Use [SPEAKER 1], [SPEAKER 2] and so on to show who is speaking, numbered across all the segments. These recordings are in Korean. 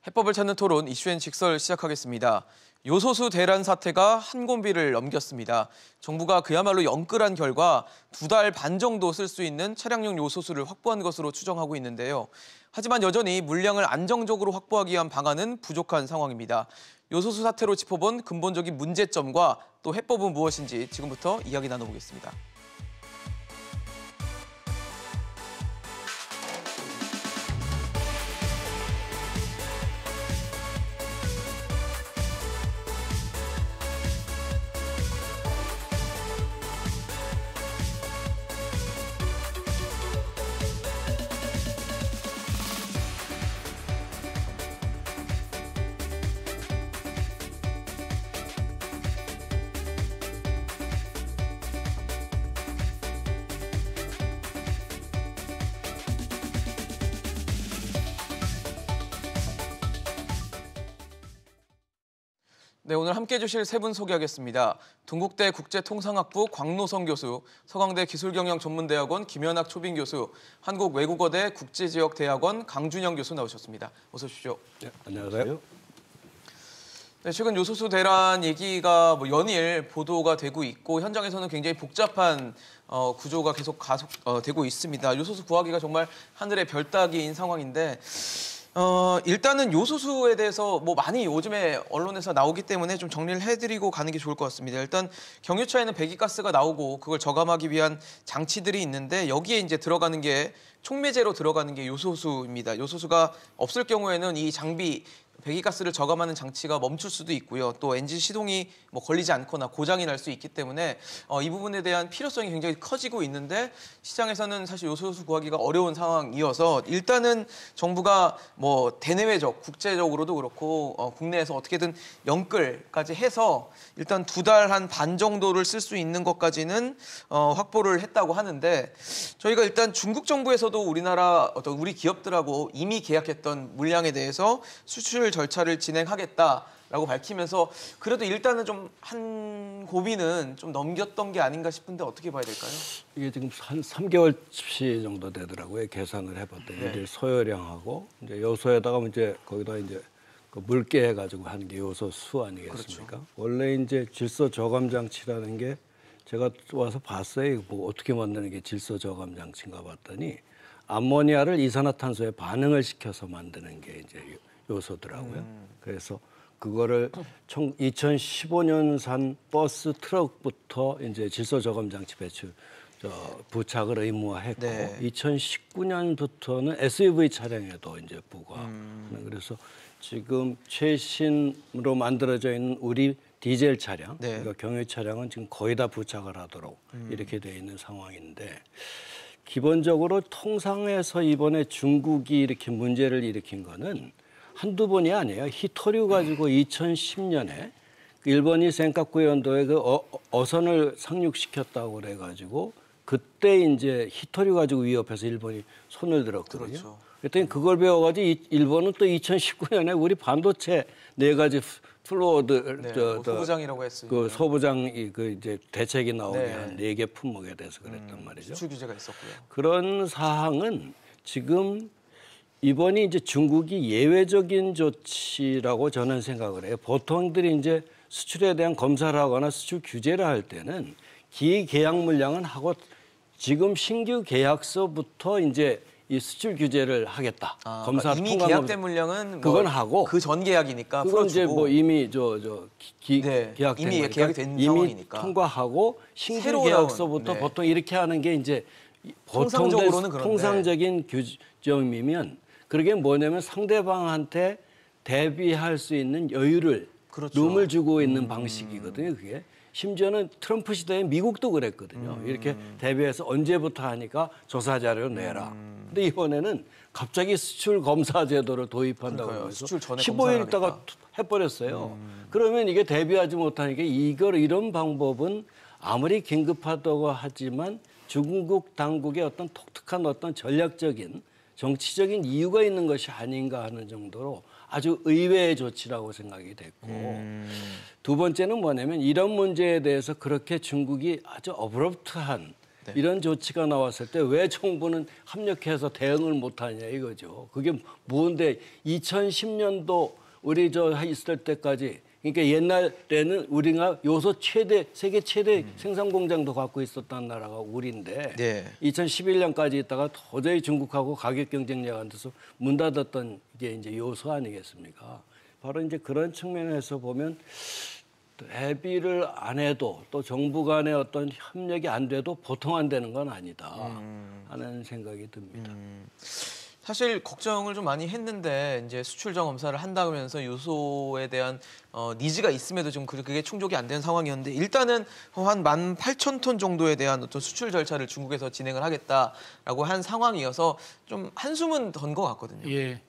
[SPEAKER 1] 해법을 찾는 토론 이슈앤 직설 시작하겠습니다. 요소수 대란 사태가 한 곰비를 넘겼습니다. 정부가 그야말로 영끌한 결과 2달 반 정도 쓸 수 있는 차량용 요소수를 확보한 것으로 추정하고 있는데요. 하지만 여전히 물량을 안정적으로 확보하기 위한 방안은 부족한 상황입니다. 요소수 사태로 짚어본 근본적인 문제점과 또 해법은 무엇인지 지금부터 이야기 나눠보겠습니다. 네, 오늘 함께해 주실 세 분 소개하겠습니다. 동국대 국제통상학부 광노성 교수, 서강대 기술경영전문대학원 김연학 초빙 교수, 한국외국어대 국제지역대학원 강준영 교수 나오셨습니다. 어서 오십시오.
[SPEAKER 2] 네, 안녕하세요.
[SPEAKER 1] 네, 최근 요소수 대란 얘기가 연일 보도가 되고 있고 현장에서는 굉장히 복잡한 구조가 계속 가속되고 있습니다. 요소수 구하기가 정말 하늘의 별 따기인 상황인데 일단은 요소수에 대해서 많이 요즘에 언론에서 나오기 때문에 좀 정리를 해드리고 가는 게 좋을 것 같습니다. 일단 경유차에는 배기가스가 나오고 그걸 저감하기 위한 장치들이 있는데 여기에 이제 들어가는 게 촉매제로 들어가는 게 요소수입니다. 요소수가 없을 경우에는 이 장비 배기가스를 저감하는 장치가 멈출 수도 있고요. 또 엔진 시동이 걸리지 않거나 고장이 날 수 있기 때문에 이 부분에 대한 필요성이 굉장히 커지고 있는데 시장에서는 사실 요소수 구하기가 어려운 상황이어서 일단은 정부가 대내외적, 국제적으로도 그렇고 국내에서 어떻게든 영끌까지 해서 일단 2달 한 반 정도를 쓸 수 있는 것까지는 확보를 했다고 하는데 저희가 일단 중국 정부에서도 우리 기업들하고 이미 계약했던 물량에 대해서 수출 절차를 진행하겠다라고 밝히면서 그래도 일단은 좀 한 고비는 좀 넘겼던 게 아닌가 싶은데 어떻게 봐야 될까요?
[SPEAKER 2] 이게 지금 한 3개월치 정도 되더라고요. 계산을 해봤더니
[SPEAKER 1] 네.
[SPEAKER 2] 이제 소요량하고 이제 요소에다가 이제 거기다 이제 그 물개 해가지고 하는 게 요소수 아니겠습니까?
[SPEAKER 1] 그렇죠.
[SPEAKER 2] 원래 이제 질소 저감 장치라는 게 제가 와서 봤어요. 어떻게 만드는 게 질소 저감 장치인가 봤더니 암모니아를 이산화탄소에 반응을 시켜서 만드는 게 이제 요소더라고요. 그래서 그거를 2015년산 버스 트럭부터 이제 질소 저감 장치 부착을 의무화했고
[SPEAKER 1] 네.
[SPEAKER 2] 2019년부터는 SUV 차량에도 이제 부과. 그래서 지금 최신으로 만들어져 있는 우리 디젤 차량,
[SPEAKER 1] 네.
[SPEAKER 2] 그러니까 경유 차량은 지금 거의 다 부착을 하도록 이렇게 돼 있는 상황인데. 기본적으로 통상에서 이번에 중국이 이렇게 문제를 일으킨 거는 한두 번이 아니에요. 히토류 가지고 2010년에 일본이 센카쿠 연도에 그 어선을 상륙시켰다고 그래가지고 그때 이제 히토류 가지고 위협해서 일본이 손을 들었거든요.
[SPEAKER 1] 그렇죠.
[SPEAKER 2] 그랬더니 그걸 배워가지고 일본은 또 2019년에 우리 반도체 4가지 플로어드
[SPEAKER 1] 소부장이라고 했으니까
[SPEAKER 2] 그 소부장 그 이제 대책이 나오게
[SPEAKER 1] 네.
[SPEAKER 2] 한 4개 품목에 대해서 그랬단 말이죠.
[SPEAKER 1] 수출 규제가 있었고요.
[SPEAKER 2] 그런 사항은 지금 이번이 이제 중국이 예외적인 조치라고 저는 생각을 해요. 보통들이 이제 수출에 대한 검사를 하거나 수출 규제를 할 때는 기계약 물량은 하고 지금 신규 계약서부터 이제 이 수출 규제를 하겠다. 검사
[SPEAKER 1] 이미 계약된 물량은
[SPEAKER 2] 그건 하고
[SPEAKER 1] 그 전 계약이니까
[SPEAKER 2] 그건
[SPEAKER 1] 풀어주고.
[SPEAKER 2] 이제 이미 계약된
[SPEAKER 1] 이미
[SPEAKER 2] 거니까
[SPEAKER 1] 계약이 된
[SPEAKER 2] 이미
[SPEAKER 1] 상황이니까.
[SPEAKER 2] 통과하고 신규
[SPEAKER 1] 새로
[SPEAKER 2] 계약서부터
[SPEAKER 1] 나온,
[SPEAKER 2] 보통 이렇게 하는 게 이제
[SPEAKER 1] 통상적으로는 그런데.
[SPEAKER 2] 통상적인 규정이면 그게 뭐냐면 상대방한테 대비할 수 있는 여유를
[SPEAKER 1] 그렇죠.
[SPEAKER 2] 룸을 주고 있는 방식이거든요. 그게 심지어는 트럼프 시대에 미국도 그랬거든요. 이렇게 대비해서 언제부터 하니까 조사 자료 내라. 근데 이번에는 갑자기 수출 검사 제도를 도입한다고
[SPEAKER 1] 그러니까요.
[SPEAKER 2] 해서
[SPEAKER 1] 수출 전에
[SPEAKER 2] 15일
[SPEAKER 1] 검사를
[SPEAKER 2] 있다가
[SPEAKER 1] 하니까.
[SPEAKER 2] 해버렸어요. 그러면 이게 대비하지 못하니까 이런 방법은 아무리 긴급하다고 하지만 중국 당국의 어떤 독특한 어떤 전략적인 정치적인 이유가 있는 것이 아닌가 하는 정도로 아주 의외의 조치라고 생각이 됐고 두 번째는 뭐냐면 이런 문제에 대해서 그렇게 중국이 아주 어브럽트한
[SPEAKER 1] 네.
[SPEAKER 2] 이런 조치가 나왔을 때 왜 정부는 합력해서 대응을 못하냐 이거죠. 그게 뭔데 2010년도 우리 있을 때까지 그러니까 옛날에는 우리가 요소 세계 최대 생산 공장도 갖고 있었던 나라가 우리인데
[SPEAKER 1] 네.
[SPEAKER 2] 2011년까지 있다가 도저히 중국하고 가격 경쟁력 안 돼서 문 닫았던 게 이제 요소 아니겠습니까? 바로 이제 그런 측면에서 보면 대비를 안 해도 또 정부 간의 어떤 협력이 안 돼도 보통 안 되는 건 아니다 하는 생각이 듭니다.
[SPEAKER 1] 사실 걱정을 좀 많이 했는데 이제 수출 점검사를 한다면서 요소에 대한 니즈가 있음에도 좀 그게 충족이 안 되는 상황이었는데 일단은 한 18,000톤 정도에 대한 어떤 수출 절차를 중국에서 진행을 하겠다라고 한 상황이어서 좀 한숨은 던 것 같거든요.
[SPEAKER 3] 예.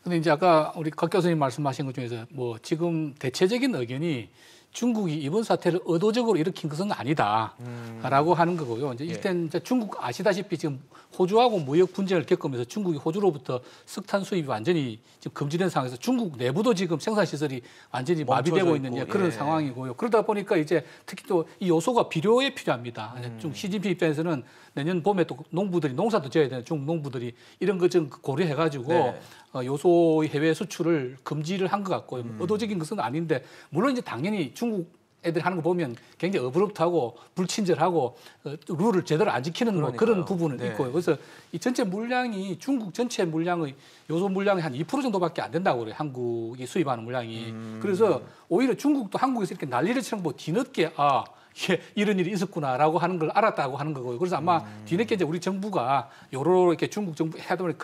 [SPEAKER 3] 근데 이제 아까 우리 곽 교수님 말씀하신 것 중에서 뭐 지금 대체적인 의견이 중국이 이번 사태를 의도적으로 일으킨 것은 아니다라고 하는 거고요. 이제 일단 이제 중국 아시다시피 지금 호주하고 무역 분쟁을 겪으면서 중국이 호주로부터 석탄 수입이 완전히 지금 금지된 상황에서 중국 내부도 지금 생산 시설이 완전히 마비되고 있는 그런 상황이고요. 그러다 보니까 이제 특히 또 이 요소가 비료에 필요합니다. 중 시진핑 입장에서는 내년 봄에 또 농부들이 농사도 지어야 되는 중국 농부들이 이런 것 좀 고려해가지고 요소 해외 수출을 금지를 한 것 같고요. 의도적인 것은 아닌데 물론 이제 당연히 중국 애들 하는 거 보면 굉장히 어브럽트하고 불친절하고 룰을 제대로 안 지키는 뭐 그런 부분은 있고요. 그래서 이 전체 물량이 중국 전체 물량의 요소 물량의 한 2% 정도밖에 안 된다고 그래요. 한국이 수입하는 물량이. 그래서 오히려 중국도 한국에서 이렇게 난리를 치는 거 뒤늦게 이런 일이 있었구나라고 하는 걸 알았다고 하는 거고요. 그래서 아마 뒤늦게 이제 우리 정부가 이렇게 중국 정부 해야 되면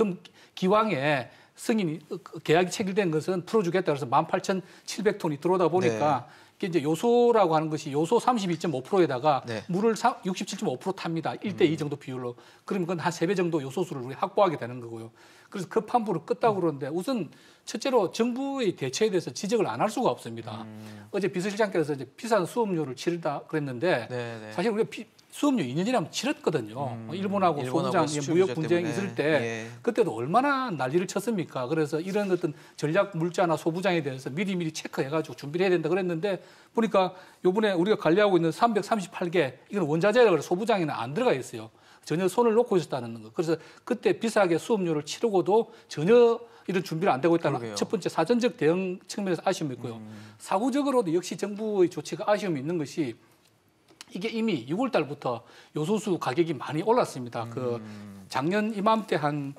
[SPEAKER 3] 기왕에 승인이 계약이 체결된 것은 풀어주겠다. 그래서 18,700톤이 들어오다 보니까 이게 이제 요소라고 하는 것이 요소 32.5%에다가 물을 67.5% 탑니다. 1대2 정도 비율로. 그러면 그건 한 3배 정도 요소수를 우리 확보하게 되는 거고요. 그래서 급한 불을 껐다고 그러는데 우선 첫째로 정부의 대처에 대해서 지적을 안 할 수가 없습니다. 어제 비서실장께서 이제 비싼 수업료를 치르다 그랬는데 사실 우리가 수업료 2년이나 한번 치렀거든요. 일본하고 소부장 무역 분쟁이 있을 때 그때도 얼마나 난리를 쳤습니까? 그래서 이런 어떤 전략 물자나 소부장에 대해서 미리미리 체크해가지고 준비를 해야 된다 그랬는데 보니까 이번에 우리가 관리하고 있는 338개 이건 원자재라 그래서 소부장에는 안 들어가 있어요. 전혀 손을 놓고 있었다는 거. 그래서 그때 비싸게 수업료를 치르고도 전혀 이런 준비를 안 되고 있다는 첫 번째 사전적 대응 측면에서 아쉬움이 있고요. 사후적으로도 역시 정부의 조치가 아쉬움이 있는 것이 이게 이미 6월 달부터 요소수 가격이 많이 올랐습니다. 그 작년 이맘때 한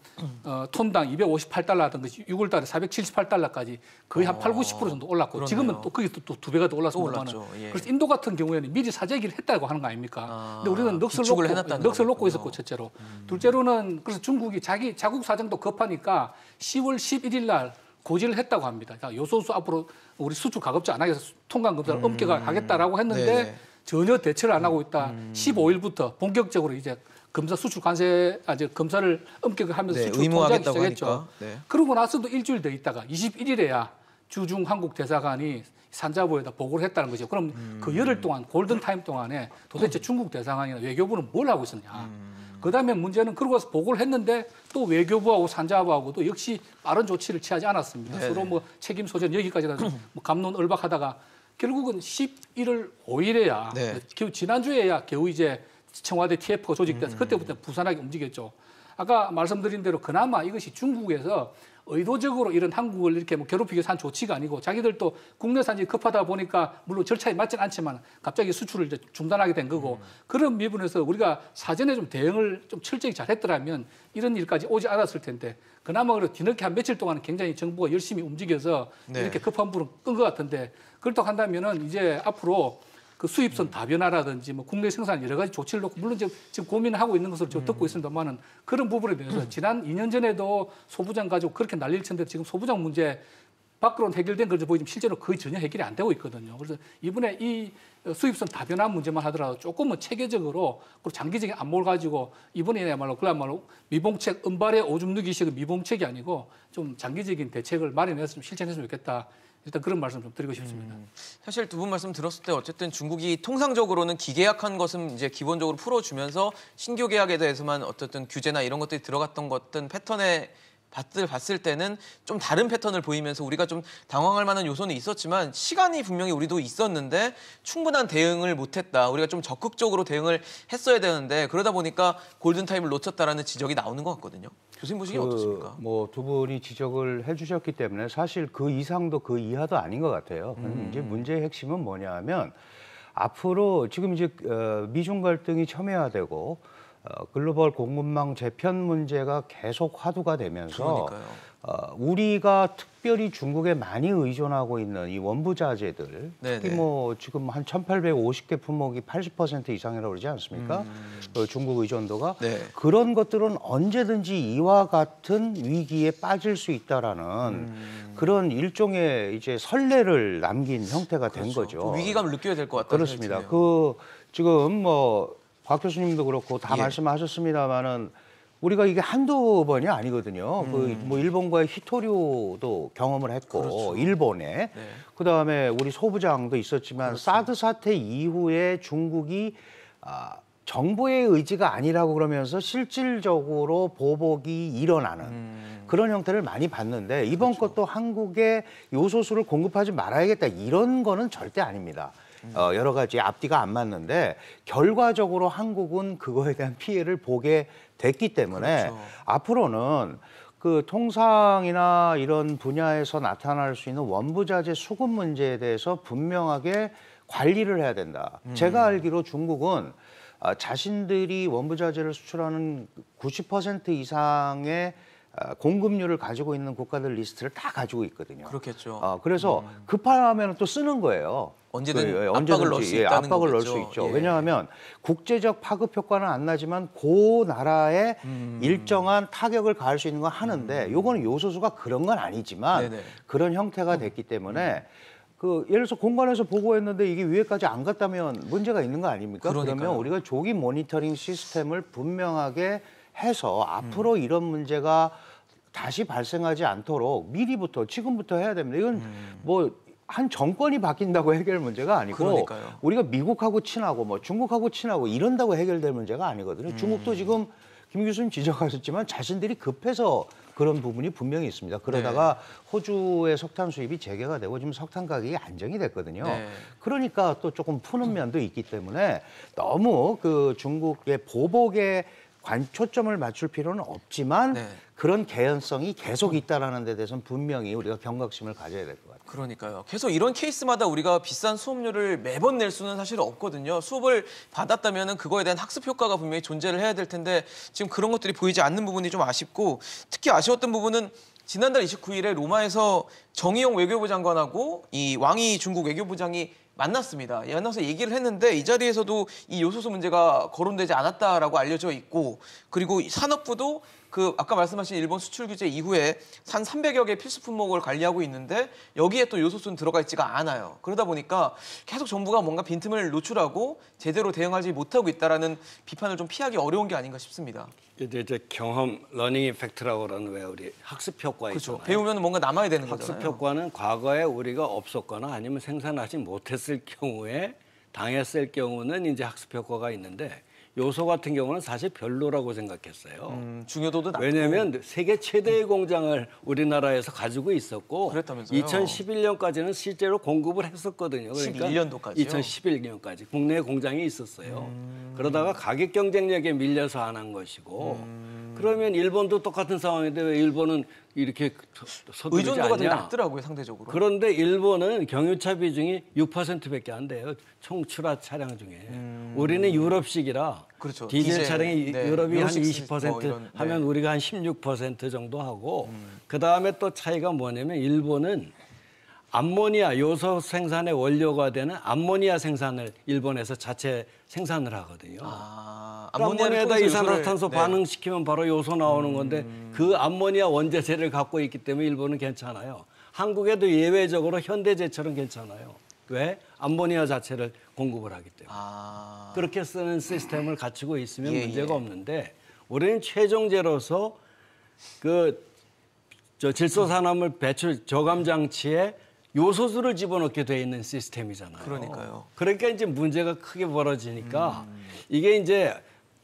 [SPEAKER 3] 톤당 258달러 하던 것이 6월 달에 478달러까지 거의 한 8, 90% 정도 올랐고 그렇네요. 지금은 또 거기서 또 2배가 더 올랐습니다만 그래서 인도 같은 경우에는 미리 사재기를 했다고 하는 거 아닙니까? 근데 우리는 넋을 놓고 있었고 첫째로. 둘째로는 그래서 중국이 자국 사정도 급하니까 10월 11일 날 고지를 했다고 합니다. 요소수 앞으로 우리 수출 가급적 안 하게 해서 통관 검사를 엄격하겠다라고 했는데 전혀 대처를 안 하고 있다. 15일부터 본격적으로 이제 검사 수출 관세 검사를 엄격하면서 수출 통제하기 시작했죠. 그러고 나서도 일주일 더 있다가 21일에야 주중 한국 대사관이 산자부에다 보고를 했다는 거죠. 그럼 그 열흘 동안 골든 타임 동안에 도대체 중국 대사관이나 외교부는 뭘 하고 있었냐. 그다음에 문제는 그러고 와서 보고를 했는데 또 외교부하고 산자부하고도 역시 빠른 조치를 취하지 않았습니다. 서로 뭐 책임 소재는 여기까지 뭐 갑론을박하다가 결국은 11월 5일에야 겨우 지난주에야 겨우 이제 청와대 TF가 조직돼서 그때부터 부산하게 움직였죠. 아까 말씀드린 대로 그나마 이것이 중국에서 의도적으로 이런 한국을 이렇게 뭐 괴롭히기 위해서 한 조치가 아니고 자기들도 국내산이 급하다 보니까 물론 절차에 맞지는 않지만 갑자기 수출을 이제 중단하게 된 거고 그런 부분에서 우리가 사전에 좀 대응을 좀 철저히 잘했더라면 이런 일까지 오지 않았을 텐데 그나마 그래도 뒤늦게 한 며칠 동안은 굉장히 정부가 열심히 움직여서 이렇게 급한 불은 끈 것 같은데 그렇다고 한다면은 이제 앞으로 그 수입선 다변화라든지 뭐 국내 생산 여러 가지 조치를 놓고 물론 지금 고민을 하고 있는 것으로 저 듣고 있습니다만은 그런 부분에 대해서 지난 2년 전에도 소부장 가지고 그렇게 난리를 쳤는데 지금 소부장 문제 밖으로는 해결된 것을 보이지만 실제로 거의 전혀 해결이 안 되고 있거든요. 그래서 이번에 이 수입선 다변화 문제만 하더라도 조금은 체계적으로 그리고 장기적인 안목을 가지고 이번에야말로 그야말로 미봉책 은발의 오줌 누기식의 미봉책이 아니고 좀 장기적인 대책을 마련해서 실천했으면 좋겠다. 일단 그런 말씀 좀 드리고 싶습니다.
[SPEAKER 1] 사실 두 분 말씀 들었을 때 어쨌든 중국이 통상적으로는 기계약한 것은 이제 기본적으로 풀어주면서 신규 계약에 대해서만 어쨌든 규제나 이런 것들이 들어갔던 것들 패턴에 봤을 때는 좀 다른 패턴을 보이면서 우리가 좀 당황할 만한 요소는 있었지만 시간이 분명히 우리도 있었는데 충분한 대응을 못했다. 우리가 좀 적극적으로 대응을 했어야 되는데 그러다 보니까 골든타임을 놓쳤다라는 지적이 나오는 것 같거든요. 교수님 보시기에 어떻습니까?
[SPEAKER 4] 뭐 두 분이 지적을 해주셨기 때문에 사실 그 이상도 그 이하도 아닌 것 같아요. 이제 문제의 핵심은 뭐냐면 앞으로 지금 이제 미중 갈등이 첨예화되고 글로벌 공급망 재편 문제가 계속 화두가 되면서 우리가 특별히 중국에 많이 의존하고 있는 이 원부자재들 특히 뭐 지금 한 1,850개 품목이 80% 이상이라고 그러지 않습니까? 중국 의존도가 그런 것들은 언제든지 이와 같은 위기에 빠질 수 있다라는 그런 일종의 이제 선례를 남긴 형태가 된 거죠.
[SPEAKER 1] 위기감을 느껴야 될 것 같다.
[SPEAKER 4] 그렇습니다. 그 지금 뭐 곽 교수님도 그렇고 다 말씀하셨습니다마는 우리가 이게 한두 번이 아니거든요. 그 뭐 일본과의 히토류도 경험을 했고 일본에 그다음에 우리 소부장도 있었지만 사드 사태 이후에 중국이 정부의 의지가 아니라고 그러면서 실질적으로 보복이 일어나는 그런 형태를 많이 봤는데 이번 것도 한국에 요소수를 공급하지 말아야겠다 이런 거는 절대 아닙니다. 여러 가지 앞뒤가 안 맞는데 결과적으로 한국은 그거에 대한 피해를 보게 됐기 때문에 앞으로는 그 통상이나 이런 분야에서 나타날 수 있는 원부자재 수급 문제에 대해서 분명하게 관리를 해야 된다. 제가 알기로 중국은 자신들이 원부자재를 수출하는 90% 이상의 공급률을 가지고 있는 국가들 리스트를 다 가지고 있거든요.
[SPEAKER 1] 그렇겠죠.
[SPEAKER 4] 그래서 급하면 또 쓰는 거예요.
[SPEAKER 1] 언제든 압박을 넣을 수 있다는
[SPEAKER 4] 압박을 넣을 수 있죠. 왜냐하면 국제적 파급 효과는 안 나지만 그 나라에 일정한 타격을 가할 수 있는 건 하는데 요거는 요소수가 그런 건 아니지만 그런 형태가 됐기 때문에 그 예를 들어서 공간에서 보고했는데 이게 위에까지 안 갔다면 문제가 있는 거 아닙니까? 그러면 우리가 조기 모니터링 시스템을 분명하게 해서 앞으로 이런 문제가 다시 발생하지 않도록 미리부터 지금부터 해야 됩니다. 이건 뭐 한 정권이 바뀐다고 해결 문제가 아니고 우리가 미국하고 친하고 뭐 중국하고 친하고 이런다고 해결될 문제가 아니거든요. 중국도 지금 김 교수님 지적하셨지만 자신들이 급해서 그런 부분이 분명히 있습니다. 그러다가 호주의 석탄 수입이 재개가 되고 지금 석탄 가격이 안정이 됐거든요. 그러니까 또 조금 푸는 면도 있기 때문에 너무 그 중국의 보복에 초점을 맞출 필요는 없지만 그런 개연성이 계속 있다라는 데 대해서는 분명히 우리가 경각심을 가져야 될 것 같아요.
[SPEAKER 1] 그러니까요. 계속 이런 케이스마다 우리가 비싼 수업료를 매번 낼 수는 사실 없거든요. 수업을 받았다면 그거에 대한 학습 효과가 분명히 존재를 해야 될 텐데 지금 그런 것들이 보이지 않는 부분이 좀 아쉽고 특히 아쉬웠던 부분은 지난달 29일에 로마에서 정의용 외교부 장관하고 이 왕이 중국 외교부장이 만났습니다. 만나서 얘기를 했는데 이 자리에서도 이 요소수 문제가 거론되지 않았다라고 알려져 있고 그리고 산업부도 그 아까 말씀하신 일본 수출 규제 이후에 한 300여 개 필수 품목을 관리하고 있는데 여기에 또 요소수는 들어가 있지가 않아요. 그러다 보니까 계속 정부가 뭔가 빈틈을 노출하고 제대로 대응하지 못하고 있다라는 비판을 좀 피하기 어려운 게 아닌가 싶습니다.
[SPEAKER 2] 이제 경험, 러닝 이펙트라고 그러는 왜 우리 학습 효과 있잖아요.
[SPEAKER 1] 배우면 뭔가 남아야 되는 거잖아요.
[SPEAKER 2] 학습 효과는 과거에 우리가 없었거나 아니면 생산하지 못했을 경우에 당했을 경우는 이제 학습 효과가 있는데 요소 같은 경우는 사실 별로라고 생각했어요.
[SPEAKER 1] 중요도도 낮고.
[SPEAKER 2] 왜냐하면 세계 최대의 공장을 우리나라에서 가지고 있었고
[SPEAKER 1] 그랬다면서요.
[SPEAKER 2] 2011년까지는 실제로 공급을 했었거든요. 그러니까
[SPEAKER 1] 11년도까지요?
[SPEAKER 2] 2011년까지 국내에 공장이 있었어요. 그러다가 가격 경쟁력에 밀려서 안 한 것이고 그러면 일본도 똑같은 상황인데 왜 일본은 이렇게 서두르지
[SPEAKER 1] 의존도가 되게
[SPEAKER 2] 않냐.
[SPEAKER 1] 낮더라고요, 상대적으로.
[SPEAKER 2] 그런데 일본은 경유차 비중이 6%밖에 안 돼요. 총 출하 차량 중에. 우리는 유럽식이라
[SPEAKER 1] 그렇죠.
[SPEAKER 2] 디젤 차량이 유럽이 한 20%
[SPEAKER 1] 뭐 이런,
[SPEAKER 2] 하면 우리가 한 16% 정도 하고 그다음에 또 차이가 뭐냐면 일본은 암모니아 요소 생산의 원료가 되는 암모니아 생산을 일본에서 자체 생산을 하거든요. 암모니아에다 이산화탄소 반응시키면 바로 요소 나오는 건데 그 암모니아 원자재를 갖고 있기 때문에 일본은 괜찮아요. 한국에도 예외적으로 현대제철은 괜찮아요. 왜? 암모니아 자체를 공급을 하기 때문에. 그렇게 쓰는 시스템을 갖추고 있으면 문제가 없는데 우리는 최종제로서 질소산화물 배출 저감 장치에 요소수를 집어넣게 돼 있는 시스템이잖아요.
[SPEAKER 1] 그러니까요.
[SPEAKER 2] 그러니까 이제 문제가 크게 벌어지니까 이게 이제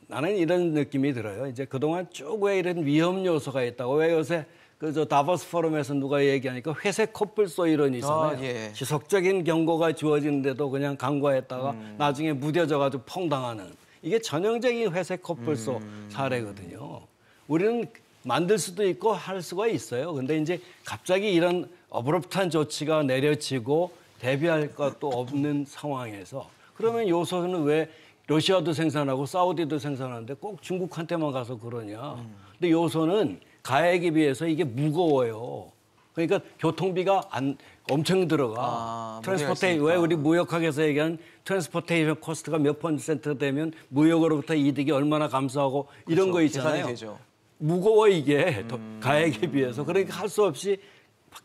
[SPEAKER 2] 나는 이런 느낌이 들어요. 이제 그동안 쭉 왜 이런 위험 요소가 있다고 왜 요새 그저 다보스 포럼에서 누가 얘기하니까 회색 코뿔소 이론이 있잖아요.
[SPEAKER 1] 예.
[SPEAKER 2] 지속적인 경고가 주어지는데도 그냥 간과했다가 나중에 무뎌져가지고 펑당하는 이게 전형적인 회색 코뿔소 사례거든요. 우리는 만들 수도 있고 할 수가 있어요. 근데 이제 갑자기 이런 어브럽트한 조치가 내려지고 대비할 것도 없는 상황에서 그러면 요소는 왜 러시아도 생산하고 사우디도 생산하는데 꼭 중국한테만 가서 그러냐. 근데 요소는 가액에 비해서 이게 무거워요. 그러니까 교통비가 엄청 들어가. 트랜스포테이션, 왜 우리 무역학에서 얘기하는 트랜스포테이션 코스트가 몇 퍼센트 되면 무역으로부터 이득이 얼마나 감소하고 이런 거 있잖아요.
[SPEAKER 1] 되죠.
[SPEAKER 2] 무거워 이게 가액에 비해서. 그러니까 할 수 없이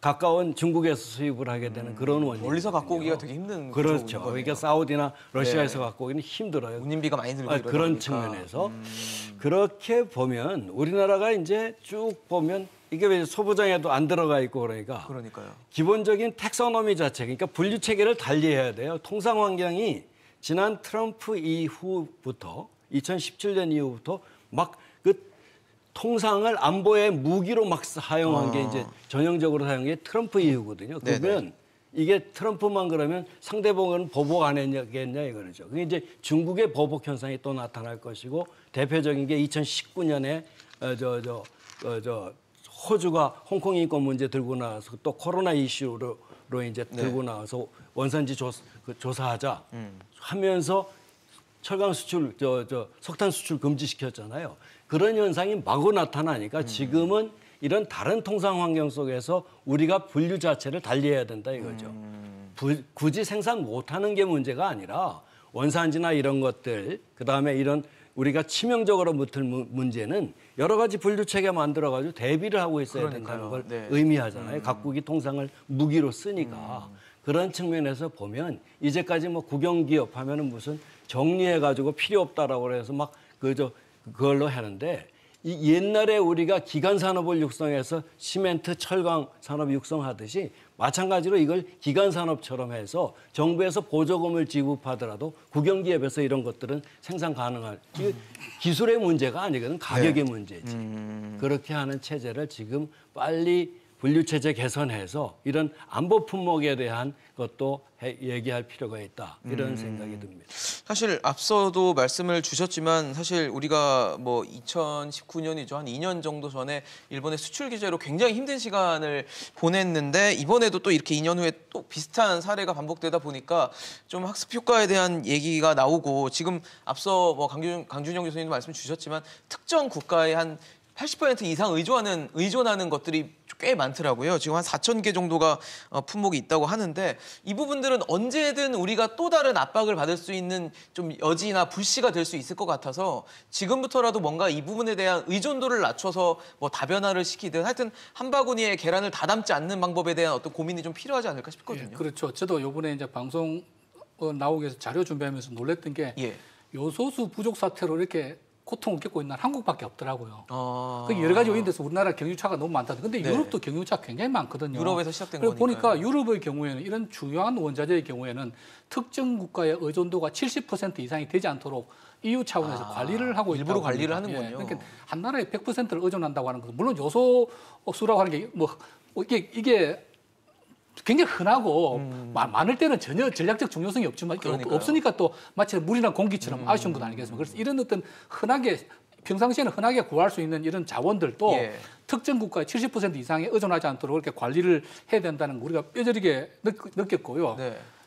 [SPEAKER 2] 가까운 중국에서 수입을 하게 되는 그런 원인.
[SPEAKER 1] 멀리서 갖고 오기가 되게 힘든
[SPEAKER 2] 그렇죠. 그러니까 사우디나 러시아에서 갖고 오기는 힘들어요.
[SPEAKER 1] 운임비가 많이 들고
[SPEAKER 2] 그런 측면에서 그렇게 보면 우리나라가 이제 쭉 보면 이게 왜 소부장에도 안 들어가 있고 그러니까요. 기본적인 텍소노미 자체, 그러니까 분류 체계를 달리해야 돼요. 통상 환경이 지난 트럼프 이후부터 2017년 이후부터 막 그 통상을 안보의 무기로 막 사용한 게 이제 전형적으로 사용한 게 트럼프 이후거든요. 그러면 이게 트럼프만 그러면 상대방은 보복 안 했겠냐 이거죠. 그게 이제 중국의 보복 현상이 또 나타날 것이고 대표적인 게 2019년에 호주가 홍콩 인권 문제 들고 나와서 또 코로나 이슈로 이제 들고 나와서 원산지 조사하자 하면서 철강 수출, 석탄 수출 금지시켰잖아요. 그런 현상이 마구 나타나니까 지금은 이런 다른 통상 환경 속에서 우리가 분류 자체를 달리해야 된다 이거죠. 굳이 생산 못하는 게 문제가 아니라 원산지나 이런 것들, 그다음에 이런 우리가 치명적으로 붙을 문제는 여러 가지 분류 체계 만들어가지고 대비를 하고 있어야 된다는 걸 의미하잖아요. 각국이 통상을 무기로 쓰니까. 그런 측면에서 보면 이제까지 뭐 국영기업 하면은 무슨 정리해가지고 필요 없다라고 해서 막 그걸로 하는데 이 옛날에 우리가 기간 산업을 육성해서 시멘트, 철강 산업 육성하듯이 마찬가지로 이걸 기간 산업처럼 해서 정부에서 보조금을 지급하더라도 국영기업에서 이런 것들은 생산 가능한 기술의 문제가 아니거든 가격의 문제지. 그렇게 하는 체제를 지금 빨리 분류체제 개선해서 이런 안보 품목에 대한 것도 얘기할 필요가 있다. 이런 생각이 듭니다.
[SPEAKER 1] 사실 앞서도 말씀을 주셨지만 사실 우리가 뭐 2019년이죠. 한 2년 정도 전에 일본의 수출 규제로 굉장히 힘든 시간을 보냈는데 이번에도 또 이렇게 2년 후에 또 비슷한 사례가 반복되다 보니까 좀 학습 효과에 대한 얘기가 나오고 지금 앞서 뭐 강준영 교수님도 말씀 주셨지만 특정 국가에 한 80% 이상 의존하는 것들이 꽤 많더라고요. 지금 한 4,000개 정도가 품목이 있다고 하는데 이 부분들은 언제든 우리가 또 다른 압박을 받을 수 있는 좀 여지나 불씨가 될 수 있을 것 같아서 지금부터라도 뭔가 이 부분에 대한 의존도를 낮춰서 뭐 다변화를 시키든 하여튼 한 바구니에 계란을 다 담지 않는 방법에 대한 어떤 고민이 좀 필요하지 않을까 싶거든요.
[SPEAKER 3] 그렇죠. 저도 이번에 이제 방송 나오기 위해서 자료 준비하면서 놀랬던 게 요소수 부족 사태로 이렇게 고통을 겪고 있는 한국밖에 없더라고요. 그 여러 가지 요인에서 우리나라 경유차가 너무 많다. 근데 유럽도 경유차 굉장히 많거든요.
[SPEAKER 1] 유럽에서 시작된 거니까.
[SPEAKER 3] 보니까 유럽의 경우에는 이런 주요한 원자재의 경우에는 특정 국가의 의존도가 70% 이상이 되지 않도록 EU 차원에서 관리를 하고 있다고
[SPEAKER 1] 일부러 관리를 하는군요.
[SPEAKER 3] 그러니까 한 나라에 100%를 의존한다고 하는 것은 물론 요소수라고 하는 게 뭐 이게 굉장히 흔하고 많을 때는 전혀 전략적 중요성이 없지만 없으니까 또 마치 물이나 공기처럼 아쉬운 것 아니겠습니까? 그래서 이런 어떤 흔하게 평상시에는 흔하게 구할 수 있는 이런 자원들도 특정 국가의 70% 이상에 의존하지 않도록 이렇게 관리를 해야 된다는 거 우리가 뼈저리게 느꼈고요.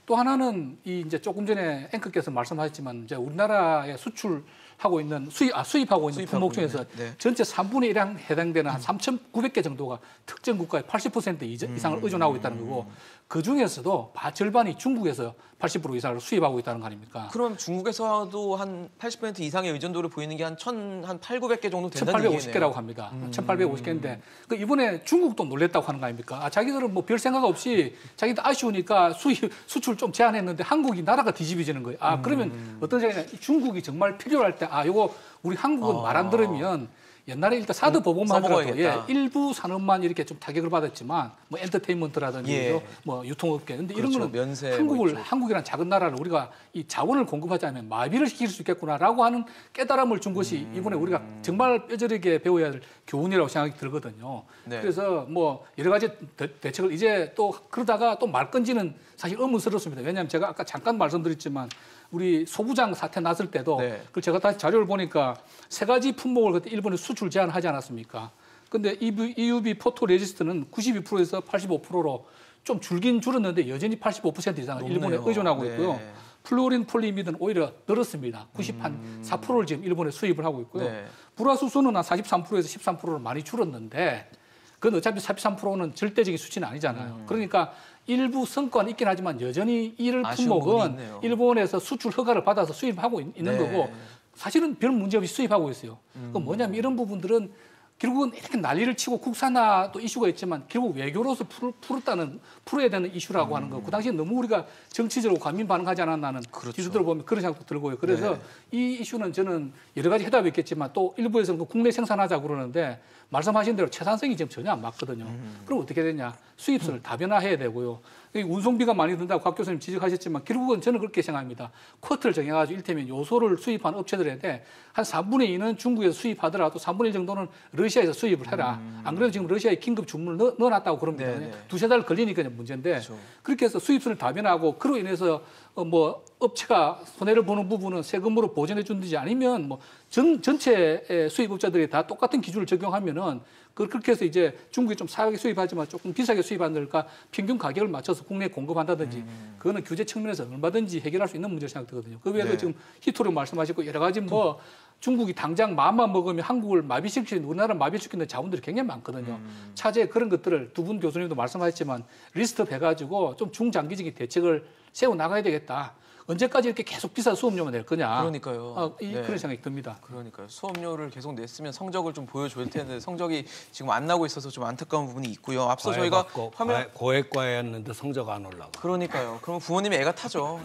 [SPEAKER 3] 또 하나는 이제 조금 전에 앵커께서 말씀하셨지만 이제 우리나라에 수출하고 있는 수입하고 있는 품목 중에서 전체 3분의 1에 해당되는 한 3,900개 정도가 특정 국가의 80% 이상을 의존하고 있다는 거고 그 중에서도 절반이 중국에서 80% 이상을 수입하고 있다는 거 아닙니까?
[SPEAKER 1] 그럼 중국에서도 한 80% 이상의 의존도를 보이는 게 한 8,900개 정도 된다는 얘기네요.
[SPEAKER 3] 1,850개라고 합니다. 1,850개인데 그 이번에 중국도 놀랬다고 하는 거 아닙니까? 자기들은 뭐 별 생각 없이 자기들 아쉬우니까 수출 좀 제한했는데 한국이 나라가 뒤집어지는 거예요. 그러면 어떤 생각이냐? 중국이 정말 필요할 때 이거 우리 한국은 말 안 들으면 옛날에 일단 사드 보복만 하더라도
[SPEAKER 1] 써먹어야겠다.
[SPEAKER 3] 일부 산업만 이렇게 좀 타격을 받았지만 뭐 엔터테인먼트라든지 뭐 유통업계 근데
[SPEAKER 1] 그렇죠.
[SPEAKER 3] 이런 거는
[SPEAKER 1] 면세
[SPEAKER 3] 한국이란 작은 나라를 우리가 이 자원을 공급하지 않으면 마비를 시킬 수 있겠구나라고 하는 깨달음을 준 것이 이번에 우리가 정말 뼈저리게 배워야 될 교훈이라고 생각이 들거든요.
[SPEAKER 1] 네.
[SPEAKER 3] 그래서 뭐 여러 가지 대책을 이제 또 그러다가 또 말 건지는 사실 의문스럽습니다. 왜냐하면 제가 아까 잠깐 말씀드렸지만 우리 소부장 사태 났을 때도 그 제가 다시 자료를 보니까 3가지 품목을 그때 일본에 수출 제한하지 않았습니까? 근데 EUV 포토 레지스트는 92%에서 85%로 좀 줄었는데 여전히 85% 이상을 일본에 의존하고 있고요. 플루오린 폴리미드는 오히려 늘었습니다. 94%를 지금 일본에 수입을 하고 있고요. 불화수소는 한 43%에서 13%로 많이 줄었는데 그건 어차피 43%는 절대적인 수치는 아니잖아요. 그러니까 일부 성과는 있긴 하지만 여전히 이런 품목은 일본에서 수출 허가를 받아서 수입하고 있는 거고 사실은 별 문제 없이 수입하고 있어요. 그건 뭐냐면 이런 부분들은 결국은 이렇게 난리를 치고 국산화 또 이슈가 있지만 결국 외교로서 풀어야 되는 이슈라고 하는 거. 그 당시에 너무 우리가 정치적으로 과민 반응하지 않았나는 기술들을 보면 그런 생각도 들고요. 그래서 이 이슈는 저는 여러 가지 해답이 있겠지만 또 일부에서는 국내 생산하자고 그러는데 말씀하신 대로 채산성이 지금 전혀 안 맞거든요. 그럼 어떻게 되냐? 수입선을 다변화해야 되고요. 운송비가 많이 든다고 곽 교수님 지적하셨지만 결국은 저는 그렇게 생각합니다. 쿼터를 정해가지고 일테면 요소를 수입하는 업체들한테 한 3분의 2는 중국에서 수입하더라도 3분의 1 정도는 러시아에서 수입을 해라. 안 그래도 지금 러시아에 긴급 주문을 넣어놨다고 그럽니다. 두세 달 걸리니까 문제인데
[SPEAKER 1] 그렇죠.
[SPEAKER 3] 그렇게 해서 수입선을 다변화하고 그로 인해서 뭐 업체가 손해를 보는 부분은 세금으로 보전해 준다지 아니면 뭐 전체 수입업자들이 다 똑같은 기준을 적용하면은 그렇게 해서 이제 중국이 좀 싸게 수입하지만 조금 비싸게 수입하니까 평균 가격을 맞춰서 국내에 공급한다든지 그거는 규제 측면에서 얼마든지 해결할 수 있는 문제로 생각되거든요. 그 외에도 지금 히토리 말씀하셨고 여러 가지 뭐 중국이 당장 마음만 먹으면 한국을 마비시키는 우리나라 마비시키는 자원들이 굉장히 많거든요. 차제에 그런 것들을 두 분 교수님도 말씀하셨지만 리스트 해가지고 좀 중장기적인 대책을 세워 나가야 되겠다. 언제까지 이렇게 계속 비싼 수업료만 낼 거냐.
[SPEAKER 1] 그러니까요.
[SPEAKER 3] 그런 생각이 듭니다.
[SPEAKER 1] 그러니까요. 수업료를 계속 냈으면 성적을 좀 보여줄 텐데 성적이 지금 안 나고 있어서 좀 안타까운 부분이 있고요. 앞서 저희가 화면
[SPEAKER 2] 고액과외였는데 성적 안 올라가.
[SPEAKER 1] 그러니까요. 그럼 부모님이 애가 타죠.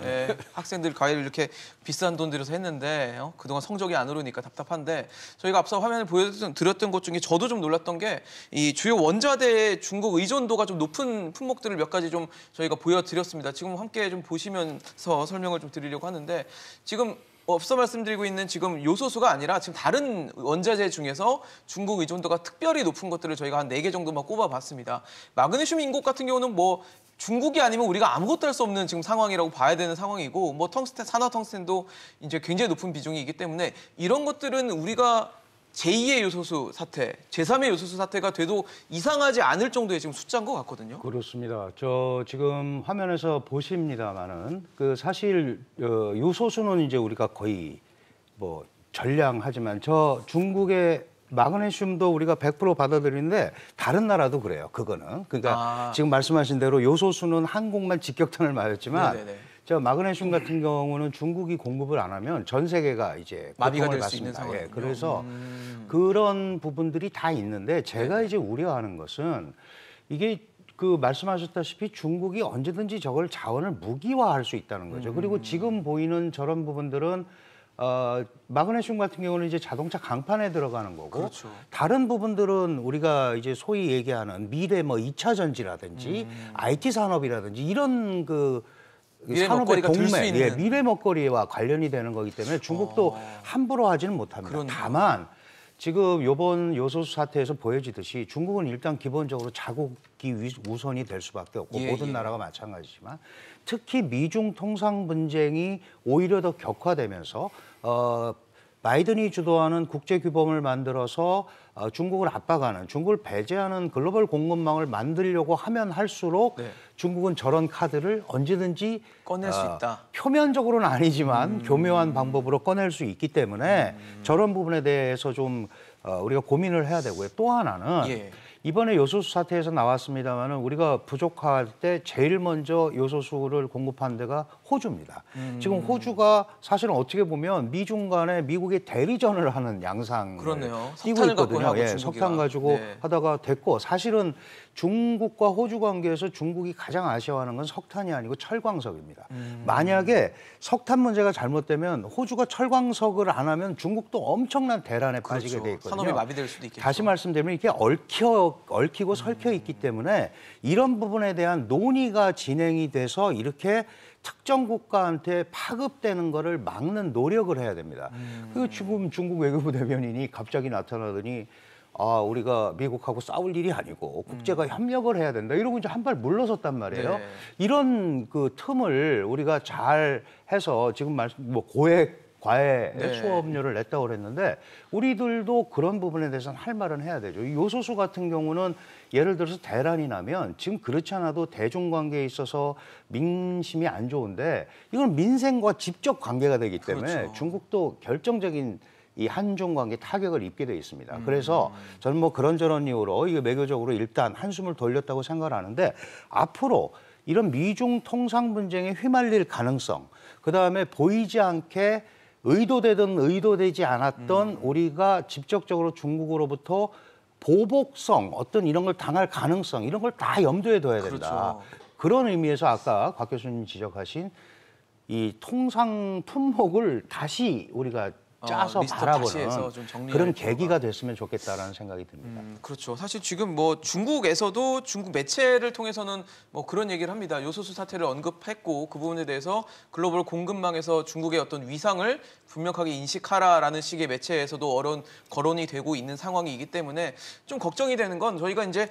[SPEAKER 1] 학생들 과외를 이렇게 비싼 돈 들여서 했는데 그동안 성적이 안 오르니까 답답한데 저희가 앞서 화면을 보여드렸던 것 중에 저도 좀 놀랐던 게 이 주요 원자재 중국 의존도가 좀 높은 품목들을 몇 가지 좀 저희가 보여드렸습니다. 지금 함께 좀 보시면서 설명을 좀 드리려고 하는데 지금 앞서 말씀드리고 있는 지금 요소수가 아니라 지금 다른 원자재 중에서 중국 의존도가 특별히 높은 것들을 저희가 한 4개 정도만 꼽아봤습니다. 마그네슘 인곡 같은 경우는 뭐 중국이 아니면 우리가 아무것도 할 수 없는 지금 상황이라고 봐야 되는 상황이고 뭐 텅스텐, 산화 텅스텐도 이제 굉장히 높은 비중이기 때문에 이런 것들은 우리가 제2의 요소수 사태, 제3의 요소수 사태가 돼도 이상하지 않을 정도의 지금 숫자인 것 같거든요.
[SPEAKER 4] 그렇습니다. 저 지금 화면에서 보십니다만은 그 사실 요소수는 이제 우리가 거의 뭐 전량하지만 저 중국의 마그네슘도 우리가 100% 받아들이는데 다른 나라도 그래요. 그거는 그러니까 지금 말씀하신 대로 요소수는 한국만 직격탄을 맞았지만. 저 마그네슘 같은 경우는 중국이 공급을 안 하면 전 세계가 이제
[SPEAKER 1] 마비가 될 수 있는 상황.
[SPEAKER 4] 그래서 그런 부분들이 다 있는데 제가 이제 우려하는 것은 이게 그 말씀하셨다시피 중국이 언제든지 저걸 자원을 무기화할 수 있다는 거죠. 그리고 지금 보이는 저런 부분들은 마그네슘 같은 경우는 이제 자동차 강판에 들어가는 거고 다른 부분들은 우리가 이제 소위 얘기하는 미래 뭐 2차 전지라든지 IT 산업이라든지 이런 그 산업의 동매, 미래 먹거리와 관련이 되는 거기 때문에 중국도 함부로 하지는 못합니다. 다만 지금 이번 요소수 사태에서 보여지듯이 중국은 일단 기본적으로 자국이 우선이 될 수밖에 없고 모든 나라가 마찬가지지만 특히 미중 통상 분쟁이 오히려 더 격화되면서 바이든이 주도하는 국제 규범을 만들어서 중국을 압박하는, 중국을 배제하는 글로벌 공급망을 만들려고 하면 할수록 중국은 저런 카드를 언제든지
[SPEAKER 1] 꺼낼 수 있다.
[SPEAKER 4] 표면적으로는 아니지만 교묘한 방법으로 꺼낼 수 있기 때문에 저런 부분에 대해서 좀 우리가 고민을 해야 되고요. 또 하나는 이번에 요소수 사태에서 나왔습니다마는 우리가 부족할 때 제일 먼저 요소수를 공급한 데가 호주입니다. 지금 호주가 사실은 어떻게 보면 미중 간에 미국의 대리전을 하는 양상을
[SPEAKER 1] 그렇네요.
[SPEAKER 4] 띄고
[SPEAKER 1] 석탄을
[SPEAKER 4] 있거든요.
[SPEAKER 1] 갖고
[SPEAKER 4] 예,
[SPEAKER 1] 중국이랑.
[SPEAKER 4] 석탄 가지고
[SPEAKER 1] 네.
[SPEAKER 4] 하다가 됐고 사실은 중국과 호주 관계에서 중국이 가장 아쉬워하는 건 석탄이 아니고 철광석입니다. 만약에 석탄 문제가 잘못되면 호주가 철광석을 안 하면 중국도 엄청난 대란에 빠지게 돼 있거든요.
[SPEAKER 1] 산업이 마비될 수도 있겠죠.
[SPEAKER 4] 다시 말씀드리면 이게 얽히고 설켜 있기 때문에 이런 부분에 대한 논의가 진행이 돼서 이렇게 특정 국가한테 파급되는 거를 막는 노력을 해야 됩니다. 그리고 지금 중국 외교부 대변인이 갑자기 나타나더니 우리가 미국하고 싸울 일이 아니고 국제가 협력을 해야 된다. 이러고 이제 한 발 물러섰단 말이에요.
[SPEAKER 1] 네.
[SPEAKER 4] 이런 그 틈을 우리가 잘 해서 지금 과외
[SPEAKER 1] 네.
[SPEAKER 4] 수업료를 냈다고 그랬는데 우리들도 그런 부분에 대해서는 할 말은 해야 되죠. 이 요소수 같은 경우는 예를 들어서 대란이 나면 지금 그렇지 않아도 대중관계에 있어서 민심이 안 좋은데 이건 민생과 직접 관계가 되기 때문에
[SPEAKER 1] 그렇죠.
[SPEAKER 4] 중국도 결정적인 이 한중 관계 타격을 입게 돼 있습니다. 그래서 저는 뭐 그런저런 이유로 이게 외교적으로 일단 한숨을 돌렸다고 생각을 하는데 앞으로 이런 미중 통상 분쟁에 휘말릴 가능성, 그다음에 보이지 않게 의도되든 의도되지 않았던 우리가 직접적으로 중국으로부터 보복성 어떤 이런 걸 당할 가능성 이런 걸 다 염두에 둬야 된다.
[SPEAKER 1] 그렇죠.
[SPEAKER 4] 그런 의미에서 아까 곽 교수님 지적하신 이 통상 품목을 다시 우리가 짜서
[SPEAKER 1] 리스트 다시 해서
[SPEAKER 4] 바라보는
[SPEAKER 1] 좀 정리할
[SPEAKER 4] 그런
[SPEAKER 1] 필요가.
[SPEAKER 4] 계기가 됐으면 좋겠다라는 생각이 듭니다.
[SPEAKER 1] 그렇죠. 사실 지금 뭐 중국에서도 중국 매체를 통해서는 뭐 그런 얘기를 합니다. 요소수 사태를 언급했고 그 부분에 대해서 글로벌 공급망에서 중국의 어떤 위상을 분명하게 인식하라라는 식의 매체에서도 거론이 되고 있는 상황이기 때문에 좀 걱정이 되는 건 저희가 이제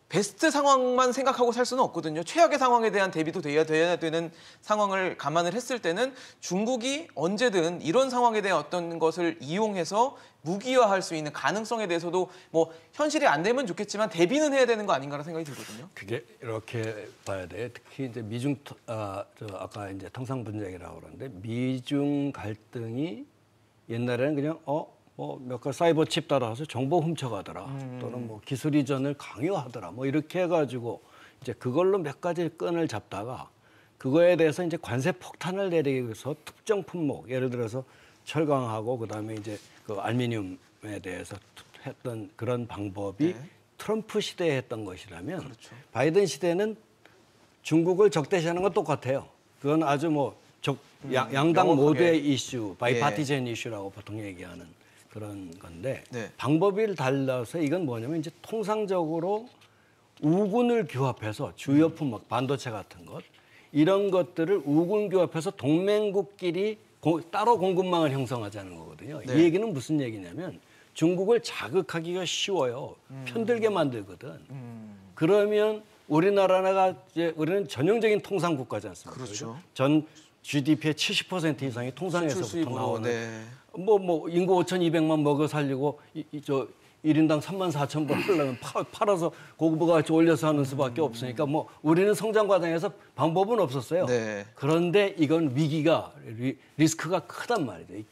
[SPEAKER 1] 베스트 상황만 생각하고 살 수는 없거든요. 최악의 상황에 대한 대비도 돼야 되는 상황을 감안을 했을 때는 중국이 언제든 이런 상황에 대한 어떤 것을 이용해서 무기화할 수 있는 가능성에 대해서도 뭐 현실이 안 되면 좋겠지만 대비는 해야 되는 거 아닌가라는 생각이 들거든요.
[SPEAKER 2] 그게 이렇게 봐야 돼. 특히 이제 아까 이제 통상 분쟁이라고 그러는데 미중 갈등이 옛날에는 그냥 몇 가지 사이버 칩 따라서 정보 훔쳐가더라. 또는 뭐 기술 이전을 강요하더라. 뭐 이렇게 해가지고 이제 그걸로 몇 가지 끈을 잡다가 그거에 대해서 이제 관세 폭탄을 내리기 위해서 특정 품목, 예를 들어서 철강하고 그다음에 이제 그 알루미늄에 대해서 했던 그런 방법이
[SPEAKER 1] 네.
[SPEAKER 2] 트럼프 시대에 했던 것이라면
[SPEAKER 1] 그렇죠.
[SPEAKER 2] 바이든 시대는 중국을 적대시하는 건 똑같아요. 그건 아주 뭐 양당
[SPEAKER 1] 명확하게.
[SPEAKER 2] 모두의 이슈, 바이파티젠 이슈라고 보통 얘기하는 그런 건데
[SPEAKER 1] 네.
[SPEAKER 2] 방법이 달라서 이건 뭐냐면 이제 통상적으로 우군을 규합해서 주요 품목, 반도체 같은 것 이런 것들을 우군 규합해서 동맹국끼리 따로 공급망을 형성하자는 거거든요.
[SPEAKER 1] 네.
[SPEAKER 2] 이 얘기는 무슨 얘기냐면 중국을 자극하기가 쉬워요. 편들게 만들거든. 그러면 우리나라가 이제 우리는 전형적인 통상 국가지 않습니까?
[SPEAKER 1] 그렇죠.
[SPEAKER 2] 전 GDP의 70% 이상이 통상에서부터
[SPEAKER 1] 수입으로,
[SPEAKER 2] 나오는
[SPEAKER 1] 네.
[SPEAKER 2] 뭐 인구 5,200만 먹여 살리고 저 1인당 34,000번 하려면 팔아서 고부가 같이 올려서 하는 수밖에 없으니까 뭐 우리는 성장 과정에서 방법은 없었어요.
[SPEAKER 1] 네.
[SPEAKER 2] 그런데 이건 위기가 리스크가 크단 말이죠. 이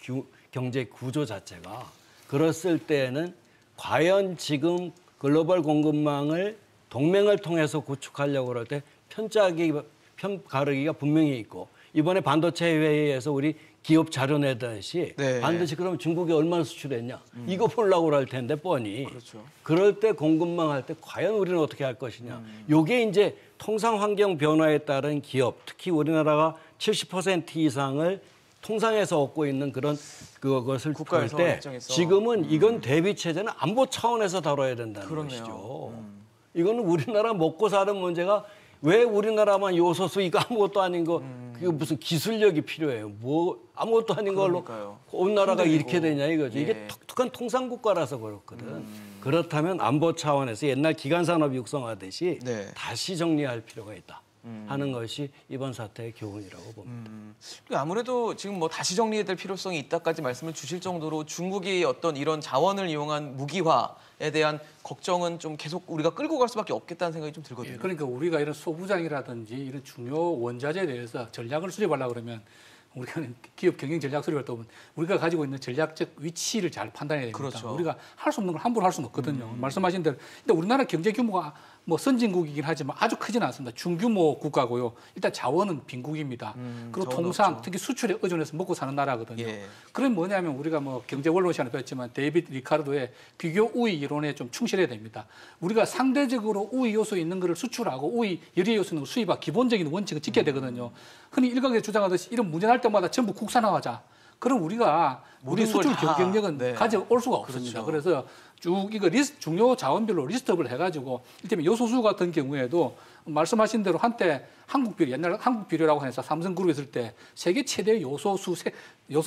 [SPEAKER 2] 경제 구조 자체가. 그랬을 때에는 과연 지금 글로벌 공급망을 동맹을 통해서 구축하려고 그럴 때 편 가르기가 분명히 있고 이번에 반도체 회의에서 우리 기업 자료 내듯이
[SPEAKER 1] 네.
[SPEAKER 2] 반드시 그러면 중국이 얼마나 수출했냐 이거 보려고 할 텐데 뻔히
[SPEAKER 1] 그렇죠.
[SPEAKER 2] 그럴 때 공급망 할 때 과연 우리는 어떻게 할 것이냐 요게 이제 통상 환경 변화에 따른 기업 특히 우리나라가 70% 이상을 통상에서 얻고 있는 그런 그것을 볼
[SPEAKER 1] 국가에서
[SPEAKER 2] 때
[SPEAKER 1] 입장에서.
[SPEAKER 2] 지금은 이건 대비 체제는 안보 차원에서 다뤄야 된다는
[SPEAKER 1] 그렇네요.
[SPEAKER 2] 것이죠. 이거는 우리나라 먹고 사는 문제가 왜 우리나라만 요소수 이거 아무것도 아닌 거 그게 무슨 기술력이 필요해요. 뭐 아무것도 아닌 걸로
[SPEAKER 1] 그러니까요.
[SPEAKER 2] 온 나라가
[SPEAKER 1] 힘들고.
[SPEAKER 2] 이렇게 되냐 이거죠.
[SPEAKER 1] 예.
[SPEAKER 2] 이게 독특한 통상국가라서 그렇거든. 그렇다면 안보 차원에서 옛날 기간산업 육성하듯이
[SPEAKER 1] 네.
[SPEAKER 2] 다시 정리할 필요가 있다 하는 것이 이번 사태의 교훈이라고 봅니다.
[SPEAKER 1] 아무래도 지금 뭐 다시 정리해야 될 필요성이 있다까지 말씀을 주실 정도로 중국이 어떤 이런 자원을 이용한 무기화에 대한 걱정은 좀 계속 우리가 끌고 갈 수밖에 없겠다는 생각이 좀 들거든요.
[SPEAKER 3] 그러니까 우리가 이런 소부장이라든지 이런 중요 원자재에 대해서 전략을 수립하려고 그러면 우리가 기업 경영 전략 수립할 때 보면 우리가 가지고 있는 전략적 위치를 잘 판단해야 됩니다.
[SPEAKER 1] 그렇죠.
[SPEAKER 3] 우리가 할 수 없는 걸 함부로 할 수는 없거든요. 말씀하신 대로. 근데 우리나라 경제 규모가 뭐 선진국이긴 하지만 아주 크지는 않습니다. 중규모 국가고요. 일단 자원은 빈국입니다. 그리고 통상 특히 수출에 의존해서 먹고 사는 나라거든요.
[SPEAKER 1] 예.
[SPEAKER 3] 그럼 뭐냐면 우리가 뭐 경제 원론 시간에 배웠지만 데이비드 리카르도의 비교 우위 이론에 좀 충실해야 됩니다. 우리가 상대적으로 우위 요소 있는 것을 수출하고 우위 열의 요소 있는 걸 수입하고 기본적인 원칙을 지켜야 되거든요. 흔히 일각에서 주장하듯이 이런 문제 날 때마다 전부 국산화하자. 그럼 우리가 우리 수출 경쟁력은
[SPEAKER 1] 네.
[SPEAKER 3] 가져올 수가 없습니다.
[SPEAKER 1] 그렇죠.
[SPEAKER 3] 그래서 쭉 이거 중요 자원별로 리스트업을 해가지고 이를테면 요소수 같은 경우에도 말씀하신 대로 한때 한국비료, 옛날 한국비료라고 해서 삼성그룹 있을 때 세계 최대 요소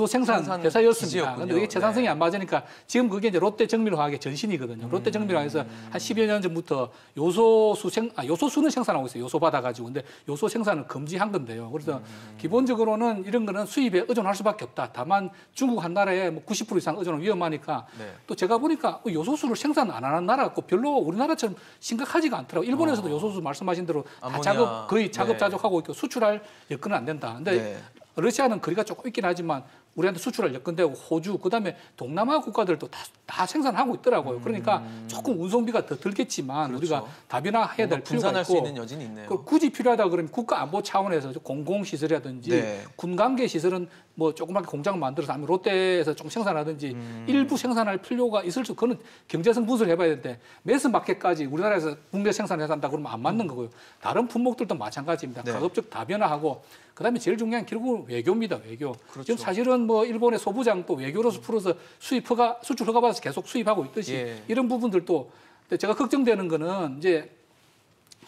[SPEAKER 3] 생산 회사였습니다. 그런데 이게 채산성이 안 맞으니까 지금 그게 이제 롯데 정밀화학의 전신이거든요. 롯데 정밀화학에서 한 10여 년 전부터 요소수는 생산하고 있어요. 요소 받아가지고. 근데 요소 생산을 금지한 건데요. 그래서 기본적으로는 이런 거는 수입에 의존할 수밖에 없다. 다만 중국 한 나라에 뭐 90% 이상 의존은 위험하니까 또 제가 보니까 요소수를 생산 안 하는 나라가 별로 우리나라처럼 심각하지가 않더라고요. 일본에서도 요소수 말씀하신 대로 다 거의 자급자족하고 있고 수출할 여건은 안 된다. 근데 러시아는 거리가 조금 있긴 하지만 우리한테 수출할 여건되고 호주 그다음에 동남아 국가들도 다 생산하고 있더라고요. 그러니까 조금 운송비가 더 들겠지만 우리가 다변화해야 될 필요가 있고
[SPEAKER 1] 수 있는 여지는 있네요.
[SPEAKER 3] 굳이 필요하다 그러면 국가 안보 차원에서 공공시설이라든지 군관계 시설은 뭐 조그맣게 공장을 만들어서 아니면 롯데에서 좀 생산하든지 일부 생산할 필요가 있을 수 그거는 경제성 분석을 해봐야 되는데 매스마켓까지 우리나라에서 국내 생산해서 한다 그러면 안 맞는 거고요. 다른 품목들도 마찬가지입니다. 가급적 다변화하고 그다음에 제일 중요한 게 결국은 외교입니다. 외교. 지금 사실은 뭐 일본의 소부장 또 외교로서 풀어서 수출 허가 받아서 계속 수입하고 있듯이 이런 부분들도 근데 제가 걱정되는 거는 이제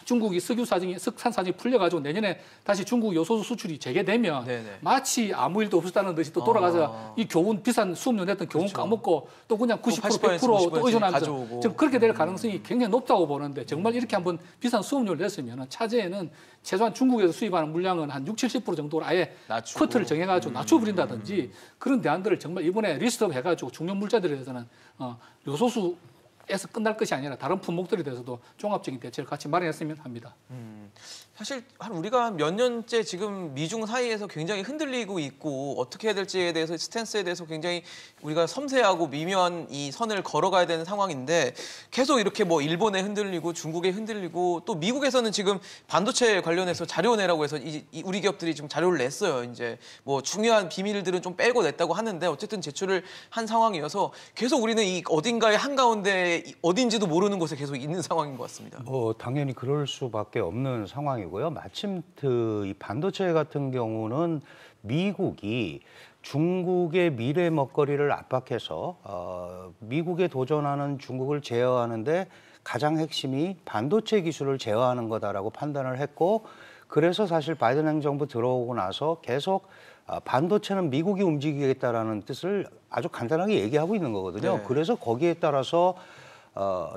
[SPEAKER 3] 중국이 석탄 사정이 풀려가지고 내년에 다시 중국 요소수 수출이 재개되면 마치 아무 일도 없었다는 듯이 또 돌아가서 이 교훈 비싼 수업료 냈던 교훈 까먹고 또 그냥 90% 100% 또 의존하면서 지금 그렇게 될 가능성이 굉장히 높다고 보는데 정말 이렇게 한번 비싼 수업료를 냈으면 차제에는 최소한 중국에서 수입하는 물량은 한 60~70% 정도로 아예 쿼터를 정해가지고 낮춰버린다든지 그런 대안들을 정말 이번에 리스트업 해가지고 중요 물자들에 대해서는 요소수에서 끝날 것이 아니라 다른 품목들에 대해서도 종합적인 대책을 같이 마련했으면 합니다.
[SPEAKER 1] 사실 우리가 몇 년째 지금 미중 사이에서 굉장히 흔들리고 있고 어떻게 해야 될지에 대해서 스탠스에 대해서 굉장히 우리가 섬세하고 미묘한 이 선을 걸어가야 되는 상황인데 계속 이렇게 뭐 일본에 흔들리고 중국에 흔들리고 또 미국에서는 지금 반도체 관련해서 자료 내라고 해서 우리 기업들이 지금 자료를 냈어요. 이제 뭐 중요한 비밀들은 좀 빼고 냈다고 하는데 어쨌든 제출을 한 상황이어서 계속 우리는 이 어딘가의 한가운데 어딘지도 모르는 곳에 계속 있는 상황인 것 같습니다.
[SPEAKER 4] 당연히 그럴 수밖에 없는 상황이고요. 마침 이 반도체 같은 경우는 미국이 중국의 미래 먹거리를 압박해서 미국에 도전하는 중국을 제어하는데 가장 핵심이 반도체 기술을 제어하는 거다라고 판단을 했고 그래서 사실 바이든 행정부 들어오고 나서 계속 반도체는 미국이 움직이겠다라는 뜻을 아주 간단하게 얘기하고 있는 거거든요. 그래서 거기에 따라서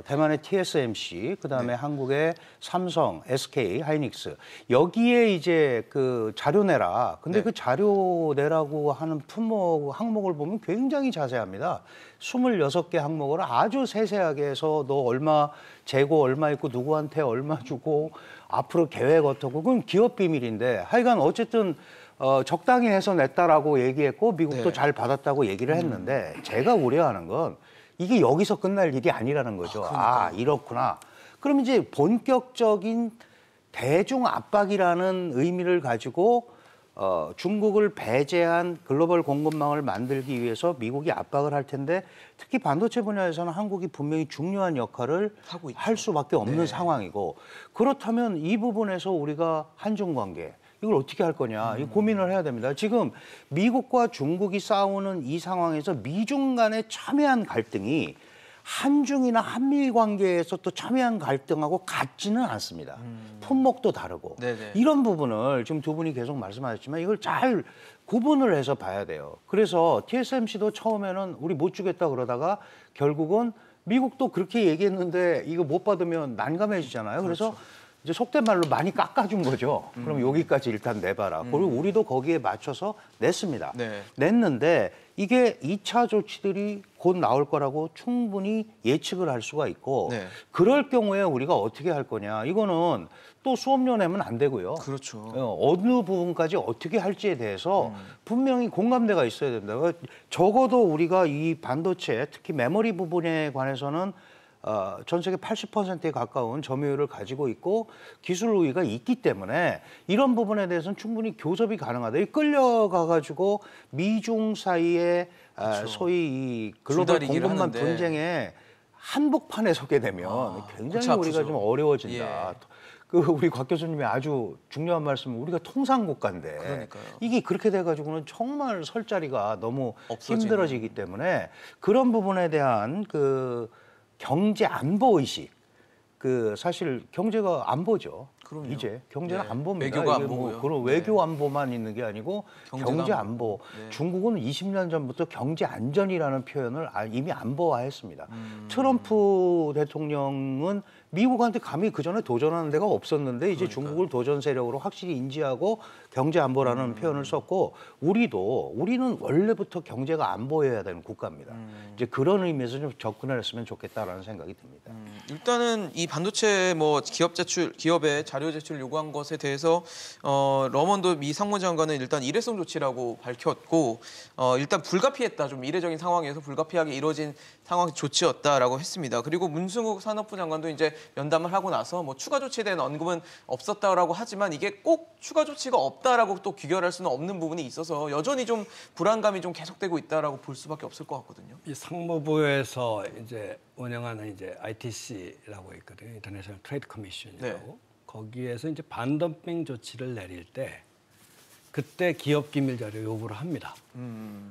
[SPEAKER 4] 대만의 TSMC, 그다음에 한국의 삼성, SK, 하이닉스 여기에 이제 그 자료 내라. 근데 그 자료 내라고 하는 항목을 보면 굉장히 자세합니다. 26개 항목을 아주 세세하게 해서 너 얼마 재고 얼마 있고 누구한테 얼마 주고 앞으로 계획 어떻고 그건 기업 비밀인데 하여간 어쨌든 적당히 해서 냈다라고 얘기했고 미국도 잘 받았다고 얘기를 했는데 제가 우려하는 건 이게 여기서 끝날 일이 아니라는 거죠. 이렇구나. 그럼 이제 본격적인 대중 압박이라는 의미를 가지고 중국을 배제한 글로벌 공급망을 만들기 위해서 미국이 압박을 할 텐데 특히 반도체 분야에서는 한국이 분명히 중요한 역할을 할 수밖에 없는 상황이고 그렇다면 이 부분에서 우리가 한중 관계 이걸 어떻게 할 거냐 이 고민을 해야 됩니다. 지금 미국과 중국이 싸우는 이 상황에서 미중 간의 첨예한 갈등이 한중이나 한미 관계에서 또 첨예한 갈등하고 같지는 않습니다. 품목도 다르고 이런 부분을 지금 두 분이 계속 말씀하셨지만 이걸 잘 구분을 해서 봐야 돼요. 그래서 TSMC도 처음에는 우리 못 주겠다 그러다가 결국은 미국도 그렇게 얘기했는데 이거 못 받으면 난감해지잖아요. 그래서 이제 속된 말로 많이 깎아준 거죠. 그럼 여기까지 일단 내봐라. 그리고 우리도 거기에 맞춰서 냈습니다. 냈는데 이게 2차 조치들이 곧 나올 거라고 충분히 예측을 할 수가 있고
[SPEAKER 1] 네.
[SPEAKER 4] 그럴 경우에 우리가 어떻게 할 거냐. 이거는 또 수업료 내면 안 되고요.
[SPEAKER 1] 그렇죠.
[SPEAKER 4] 어느 부분까지 어떻게 할지에 대해서 분명히 공감대가 있어야 된다. 적어도 우리가 이 반도체, 특히 메모리 부분에 관해서는 전 세계 80%에 가까운 점유율을 가지고 있고 기술 우위가 있기 때문에 이런 부분에 대해서는 충분히 교섭이 가능하다. 끌려가가지고 미중 사이에
[SPEAKER 1] 그렇죠.
[SPEAKER 4] 소위 이 글로벌 공급망
[SPEAKER 1] 하는데.
[SPEAKER 4] 분쟁에 한복판에 서게 되면 굉장히
[SPEAKER 1] 골치
[SPEAKER 4] 우리가
[SPEAKER 1] 아프죠.
[SPEAKER 4] 좀 어려워진다.
[SPEAKER 1] 예.
[SPEAKER 4] 우리 곽 교수님이 아주 중요한 말씀은 우리가 통상국가인데
[SPEAKER 1] 그러니까요.
[SPEAKER 4] 이게 그렇게 돼가지고는 정말 설 자리가 너무
[SPEAKER 1] 없어지는.
[SPEAKER 4] 힘들어지기 때문에 그런 부분에 대한 그 경제 안보 의식, 사실 경제가 안보죠.
[SPEAKER 1] 그럼요.
[SPEAKER 4] 이제 경제는
[SPEAKER 1] 네.
[SPEAKER 4] 안보입니다.
[SPEAKER 1] 외교가
[SPEAKER 4] 이게
[SPEAKER 1] 안보고요.
[SPEAKER 4] 그런 외교 안보만 있는 게 아니고
[SPEAKER 1] 경제가
[SPEAKER 4] 경제
[SPEAKER 1] 안보.
[SPEAKER 4] 안보.
[SPEAKER 1] 네.
[SPEAKER 4] 중국은 20년 전부터 경제 안전이라는 표현을 이미 안보화했습니다. 트럼프 대통령은 미국한테 감히 그 전에 도전하는 데가 없었는데 이제 중국을 도전 세력으로 확실히 인지하고 경제 안보라는 표현을 썼고 우리는 원래부터 경제가 안보여야 되는 국가입니다. 이제 그런 의미에서 좀 접근을 했으면 좋겠다라는 생각이 듭니다.
[SPEAKER 1] 일단은 이 반도체 뭐 기업의 자료 제출 요구한 것에 대해서 러먼도 미 상무장관은 일단 일회성 조치라고 밝혔고 일단 불가피했다. 좀 이례적인 상황에서 불가피하게 이루어진 상황 조치였다라고 했습니다. 그리고 문승욱 산업부 장관도 이제 면담을 하고 나서 뭐 추가 조치에 대한 언급은 없었다라고 하지만 이게 꼭 추가 조치가 없다라고 또 귀결할 수는 없는 부분이 있어서 여전히 좀 불안감이 좀 계속되고 있다라고 볼 수밖에 없을 것 같거든요.
[SPEAKER 2] 이 상무부에서 이제 운영하는 이제 ITC라고 있거든요. 인터내셔널 트레이드 커미션이라고.
[SPEAKER 1] 네.
[SPEAKER 2] 거기에서 이제 반덤핑 조치를 내릴 때 그때 기업 기밀 자료 요구를 합니다.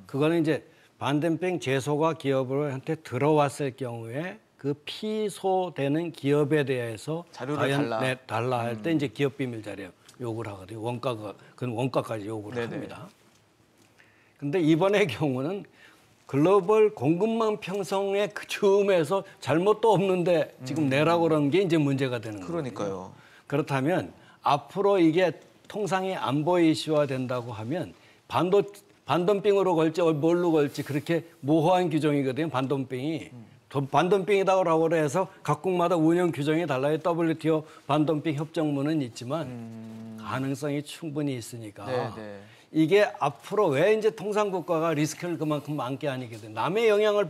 [SPEAKER 2] 그거는 이제 반덤핑 제소가 기업한테 들어왔을 경우에 그 피소되는 기업에 대해서
[SPEAKER 1] 자료를
[SPEAKER 2] 달라 할 때 이제 기업 비밀 자료 요구를 하거든요. 그건 원가까지 요구를
[SPEAKER 1] 네네.
[SPEAKER 2] 합니다. 근데 이번의 경우는 글로벌 공급망 편성의 그 즈음에서 잘못도 없는데 지금 내라고 그러는 게 이제 문제가 되는 거예요.
[SPEAKER 1] 그러니까요.
[SPEAKER 2] 그렇다면 앞으로 이게 통상이 안보 이슈화 된다고 하면 반덤핑으로 걸지 뭘로 걸지 그렇게 모호한 규정이거든요. 반덤핑이. 반덤핑이라고 해서 각국마다 운영 규정이 달라요. WTO 반덤핑 협정문은 있지만 가능성이 충분히 있으니까
[SPEAKER 1] 네.
[SPEAKER 2] 이게 앞으로 왜 이제 통상국가가 리스크를 그만큼 많게 하니거든. 남의 영향을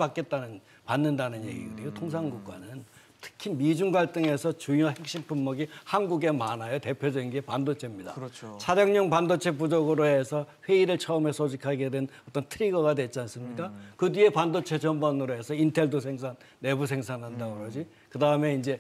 [SPEAKER 2] 받는다는 얘기거든요. 통상국가는. 특히 미중 갈등에서 중요 핵심 품목이 한국에 많아요. 대표적인 게 반도체입니다.
[SPEAKER 1] 그렇죠.
[SPEAKER 2] 차량용 반도체 부족으로 해서 회의를 처음에 소집하게 된 어떤 트리거가 됐지 않습니까? 그 뒤에 반도체 전반으로 해서 인텔도 내부 생산한다고 그러지. 그 다음에 이제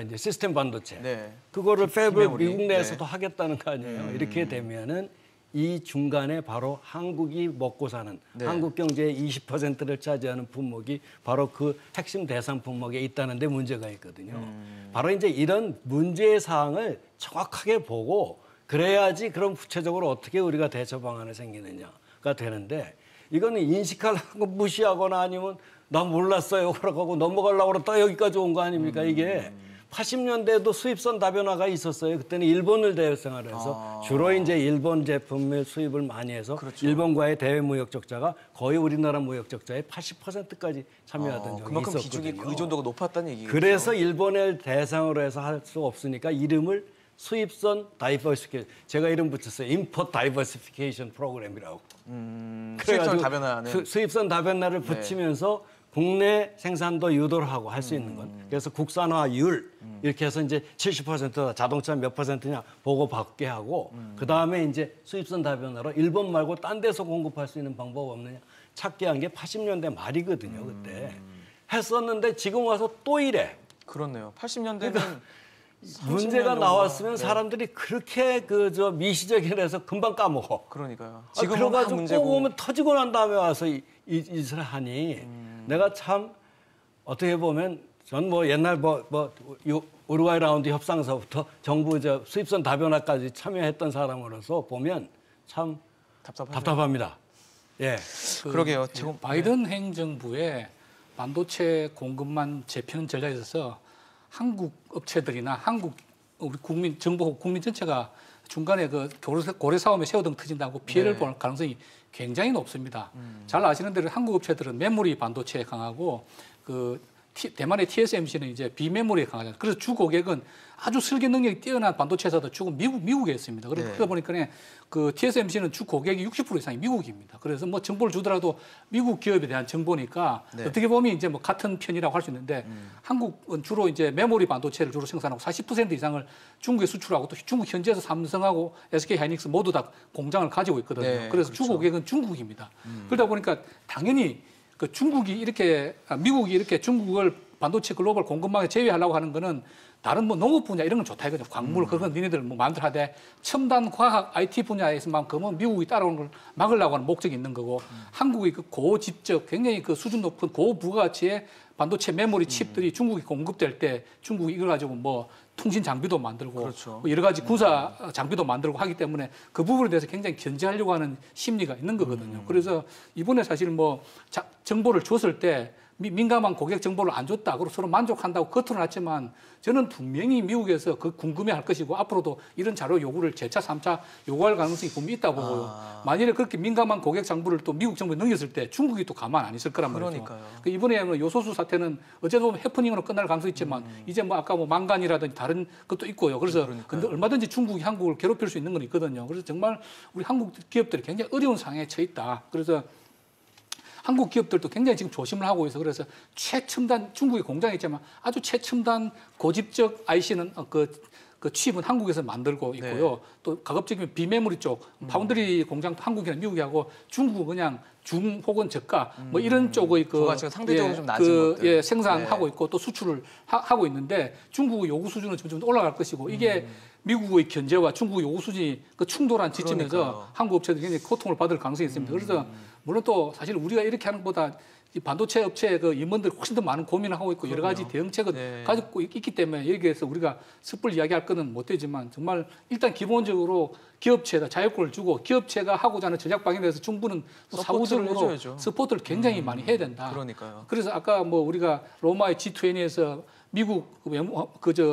[SPEAKER 2] 이제 시스템 반도체.
[SPEAKER 1] 네.
[SPEAKER 2] 그거를 팹을
[SPEAKER 1] 메모리.
[SPEAKER 2] 미국 내에서도 하겠다는 거 아니에요. 이렇게 되면은 이 중간에 바로 한국이 먹고 사는
[SPEAKER 1] 네.
[SPEAKER 2] 한국 경제의 20%를 차지하는 품목이 바로 그 핵심 대상 품목에 있다는 데 문제가 있거든요. 바로 이제 이런 문제 사항을 정확하게 보고 그래야지 그럼 구체적으로 어떻게 우리가 대처 방안을 생기느냐가 되는데 이거는 인식하고 무시하거나 아니면 나 몰랐어요 그러고 넘어가려고 그러다 여기까지 온 거 아닙니까 이게. 80년대에도 수입선 다변화가 있었어요. 그때는 일본을 대상으로 해서 주로 이제 일본 제품의 수입을 많이 해서
[SPEAKER 1] 그렇죠.
[SPEAKER 2] 일본과의 대외 무역 적자가 거의 우리나라 무역 적자의 80%까지 참여하던 적이
[SPEAKER 1] 그만큼
[SPEAKER 2] 있었거든요.
[SPEAKER 1] 비중이 의존도가 높았다는 얘기죠.
[SPEAKER 2] 그래서 일본을 대상으로 해서 할 수 없으니까 이름을 수입선 다이버시피케이션 제가 이름 붙였어요. 임포트 다이버시피케이션 프로그램이라고.
[SPEAKER 1] 수입선 다변화는
[SPEAKER 2] 수입선 다변화를 붙이면서 국내 생산도 유도를 하고 할 수 있는 건. 그래서 국산화율 이렇게 해서 이제 70%다 자동차 몇 %냐 보고 받게 하고 그다음에 이제 수입선 다변화로 일본 말고 딴 데서 공급할 수 있는 방법 없느냐 찾게 한 게 80년대 말이거든요. 그때. 했었는데 지금 와서 또 이래.
[SPEAKER 1] 그렇네요. 80년대는
[SPEAKER 2] 그러니까 문제가 나왔으면 사람들이 그렇게 미시적이라서 금방 까먹어.
[SPEAKER 1] 그러니까요.
[SPEAKER 2] 지금 그래가지고 꼭 오면 터지고 난 다음에 와서 이 짓을 하니 내가 참 어떻게 보면 전 뭐 옛날 우루과이 라운드 협상서부터 정부 수입선 다변화까지 참여했던 사람으로서 보면 참 답답합니다. 예.
[SPEAKER 1] 그러게요.
[SPEAKER 3] 바이든 행정부의 반도체 공급만 재편은 전략에 있어서 한국 업체들이나 우리 정부 국민 전체가 중간에 그 고래 싸움에 새우등 터진다고 피해를
[SPEAKER 1] 네.
[SPEAKER 3] 볼 가능성이 굉장히 높습니다. 잘 아시는 대로 한국 업체들은 메모리 반도체에 강하고 그 대만의 TSMC는 이제 비메모리에 강하잖아요. 그래서 주 고객은 아주 설계 능력이 뛰어난 반도체 회사도 주로 미국에 있습니다. 그러다 보니까 그 TSMC는 주 고객이 60% 이상이 미국입니다. 그래서 뭐 정보를 주더라도 미국 기업에 대한 정보니까 어떻게 보면 이제 뭐 같은 편이라고 할 수 있는데 한국은 주로 이제 메모리 반도체를 주로 생산하고 40% 이상을 중국에 수출하고 또 중국 현지에서 삼성하고 SK 하이닉스 모두 다 공장을 가지고 있거든요.
[SPEAKER 1] 네,
[SPEAKER 3] 그래서
[SPEAKER 1] 그렇죠.
[SPEAKER 3] 주 고객은 중국입니다. 그러다 보니까 당연히 그 미국이 이렇게 중국을 반도체 글로벌 공급망에 제외하려고 하는 거는 다른 뭐 농업 분야 이런 건 좋다 이거죠. 광물 그건 니네들 뭐 마음대로 하되 첨단 과학 IT 분야에서만큼은 미국이 따라오는 걸 막으려고 하는 목적이 있는 거고 한국의 그 고집적 굉장히 그 수준 높은 고부가치의 반도체 메모리 칩들이 중국에 공급될 때 중국이 이걸 가지고 뭐 통신 장비도 만들고
[SPEAKER 1] 그렇죠.
[SPEAKER 3] 뭐 여러 가지 군사 장비도 만들고 하기 때문에 그 부분에 대해서 굉장히 견제하려고 하는 심리가 있는 거거든요. 그래서 이번에 사실 뭐 정보를 줬을 때 민감한 고객 정보를 안 줬다. 그리고 서로 만족한다고 겉으로 놨지만 저는 분명히 미국에서 그 궁금해할 것이고 앞으로도 이런 자료 요구를 재차 3차 요구할 가능성이 분명히 있다고 보고요. 만일에 그렇게 민감한 고객 정보를 또 미국 정부에 넘겼을 때 중국이 또 가만 안 있을 거란 말이죠.
[SPEAKER 1] 그러니까요.
[SPEAKER 3] 이번에 요소수 사태는 어쨌든 보면 해프닝으로 끝날 가능성이 있지만 이제 뭐 아까 뭐 망간이라든지 다른 것도 있고요. 그래서 근데 얼마든지 중국이 한국을 괴롭힐 수 있는 건 있거든요. 그래서 정말 우리 한국 기업들이 굉장히 어려운 상황에 처해 있다. 그래서 한국 기업들도 굉장히 지금 조심을 하고 있어. 그래서 최첨단 중국에 공장이 있지만 아주 최첨단 고집적 IC는 그 칩은 한국에서 만들고 있고요. 또 가급적이면 비메모리 쪽 파운드리 공장도 한국이나 미국이 하고 중국은 그냥 중 혹은 저가 뭐 이런 쪽의 그
[SPEAKER 1] 부가치가 상대적으로 좀 낮은 것들.
[SPEAKER 3] 생산하고 있고 또 수출을 하고 있는데 중국의 요구 수준은 점점 올라갈 것이고 이게 미국의 견제와 중국의 요구 수준이 그 충돌한 지점에서
[SPEAKER 1] 그러니까요.
[SPEAKER 3] 한국 업체들이 굉장히 고통을 받을 가능성이 있습니다. 그래서 물론 또 사실 우리가 이렇게 하는 것보다 이 반도체 업체의 그 임원들이 훨씬 더 많은 고민을 하고 있고 여러 가지 대응책을 가지고 있기 때문에 여기에서 우리가 섣불리 이야기할 거는 못 되지만 정말 일단 기본적으로 기업체에다 자유권을 주고 기업체가 하고자 하는 전략 방향에 대해서 정부는 사후적으로 서포트를 굉장히 많이 해야 된다.
[SPEAKER 1] 그러니까요.
[SPEAKER 3] 그래서 아까 뭐 우리가 로마의 G20에서 미국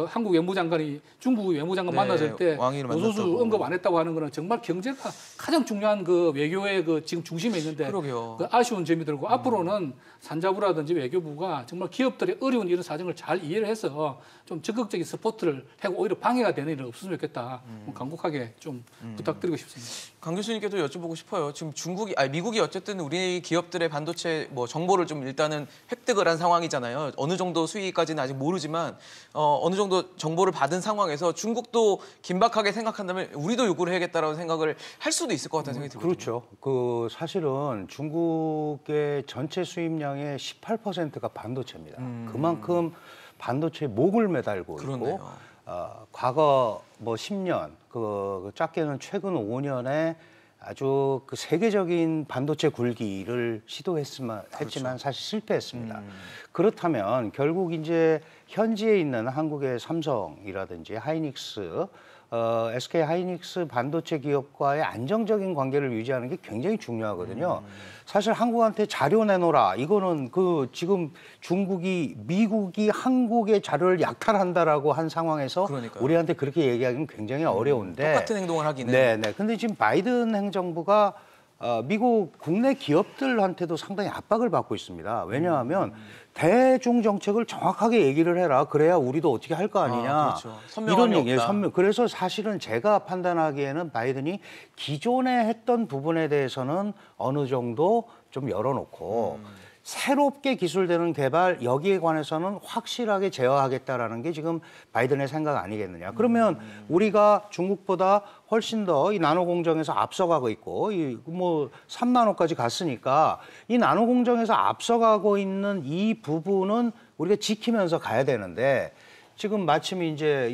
[SPEAKER 3] 한국 외무장관이 중국 외무장관 만났을 때 요소수 언급 안 했다고 하는 거는 정말 경제가 가장 중요한 그 외교의 그 지금 중심에 있는데 그 아쉬운 점이 들고 앞으로는 산자부라든지 외교부가 정말 기업들의 어려운 이런 사정을 잘 이해를 해서 좀 적극적인 서포트를 하고 오히려 방해가 되는 일은 없었으면 좋겠다. 간곡하게 좀 부탁드리고 싶습니다.
[SPEAKER 1] 강 교수님께도 여쭤보고 싶어요. 지금 미국이 어쨌든 우리 기업들의 반도체 뭐 정보를 좀 일단은 획득을 한 상황이잖아요. 어느 정도 수위까지는 아직 모르지만 어느 정도 정보를 받은 상황에서 중국도 긴박하게 생각한다면 우리도 요구를 해야겠다라고 생각을 할 수도 있을 것 같다는 생각이 들거든요.
[SPEAKER 4] 그렇죠. 그 사실은 중국의 전체 수입량의 18%가 반도체입니다. 그만큼 반도체에 목을 매달고
[SPEAKER 1] 그렇네요.
[SPEAKER 4] 있고 과거 뭐 10년, 그 작게는 최근 5년에 아주 그 세계적인 반도체 굴기를 시도했지만 사실 실패했습니다. 그렇다면 결국 이제 현지에 있는 한국의 삼성이라든지 하이닉스, SK 하이닉스 반도체 기업과의 안정적인 관계를 유지하는 게 굉장히 중요하거든요. 사실 한국한테 자료 내놓으라. 이거는 그 지금 미국이 한국의 자료를 약탈한다라고 한 상황에서
[SPEAKER 1] 그러니까요.
[SPEAKER 4] 우리한테 그렇게 얘기하기는 굉장히 어려운데.
[SPEAKER 1] 똑같은 행동을 하기는.
[SPEAKER 4] 네네. 근데 지금 바이든 행정부가 미국 국내 기업들한테도 상당히 압박을 받고 있습니다. 왜냐하면 대중 정책을 정확하게 얘기를 해라. 그래야 우리도 어떻게 할 거 아니냐.
[SPEAKER 1] 그렇죠. 이런 얘기예요.
[SPEAKER 4] 그래서 사실은 제가 판단하기에는 바이든이 기존에 했던 부분에 대해서는 어느 정도 좀 열어놓고 새롭게 기술되는 개발 여기에 관해서는 확실하게 제어하겠다라는 게 지금 바이든의 생각 아니겠느냐. 그러면 우리가 중국보다 훨씬 더 이 나노 공정에서 앞서가고 있고 뭐 3나노까지 갔으니까 이 나노 공정에서 앞서가고 있는 이 부분은 우리가 지키면서 가야 되는데 지금 마침 이제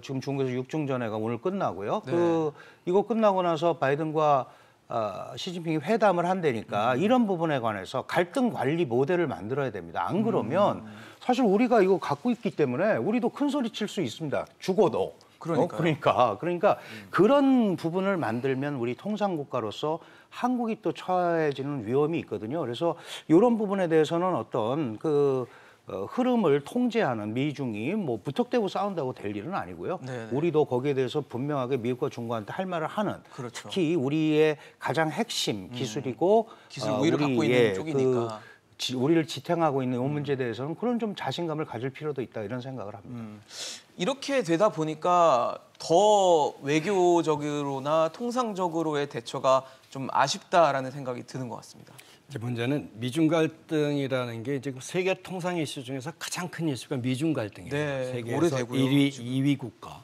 [SPEAKER 4] 지금 중국에서 6중전회가 오늘 끝나고요.
[SPEAKER 1] 네.
[SPEAKER 4] 이거 끝나고 나서 바이든과 시진핑이 회담을 한다니까 이런 부분에 관해서 갈등 관리 모델을 만들어야 됩니다. 안 그러면 사실 우리가 이거 갖고 있기 때문에 우리도 큰 소리 칠 수 있습니다. 죽어도. 그러니까 그런 부분을 만들면 우리 통상국가로서 한국이 또 처해지는 위험이 있거든요. 그래서 이런 부분에 대해서는 어떤 흐름을 통제하는 미중이 뭐 무턱대고 싸운다고 될 일은 아니고요.
[SPEAKER 1] 네네.
[SPEAKER 4] 우리도 거기에 대해서 분명하게 미국과 중국한테 할 말을 하는
[SPEAKER 1] 그렇죠.
[SPEAKER 4] 특히 우리의 가장 핵심 기술이고
[SPEAKER 1] 기술 우위를 갖고 있는 쪽이니까.
[SPEAKER 4] 우리를 지탱하고 있는 이 문제에 대해서는 그런 좀 자신감을 가질 필요도 있다 이런 생각을 합니다.
[SPEAKER 1] 이렇게 되다 보니까 더 외교적으로나 통상적으로의 대처가 좀 아쉽다라는 생각이 드는 것 같습니다.
[SPEAKER 2] 이제 문제는 미중 갈등이라는 게 지금 세계 통상 이슈 중에서 가장 큰 이슈가 미중 갈등이에요.
[SPEAKER 1] 네,
[SPEAKER 2] 세계에서
[SPEAKER 1] 오래되고요,
[SPEAKER 2] 1위,
[SPEAKER 1] 지금.
[SPEAKER 2] 2위 국가.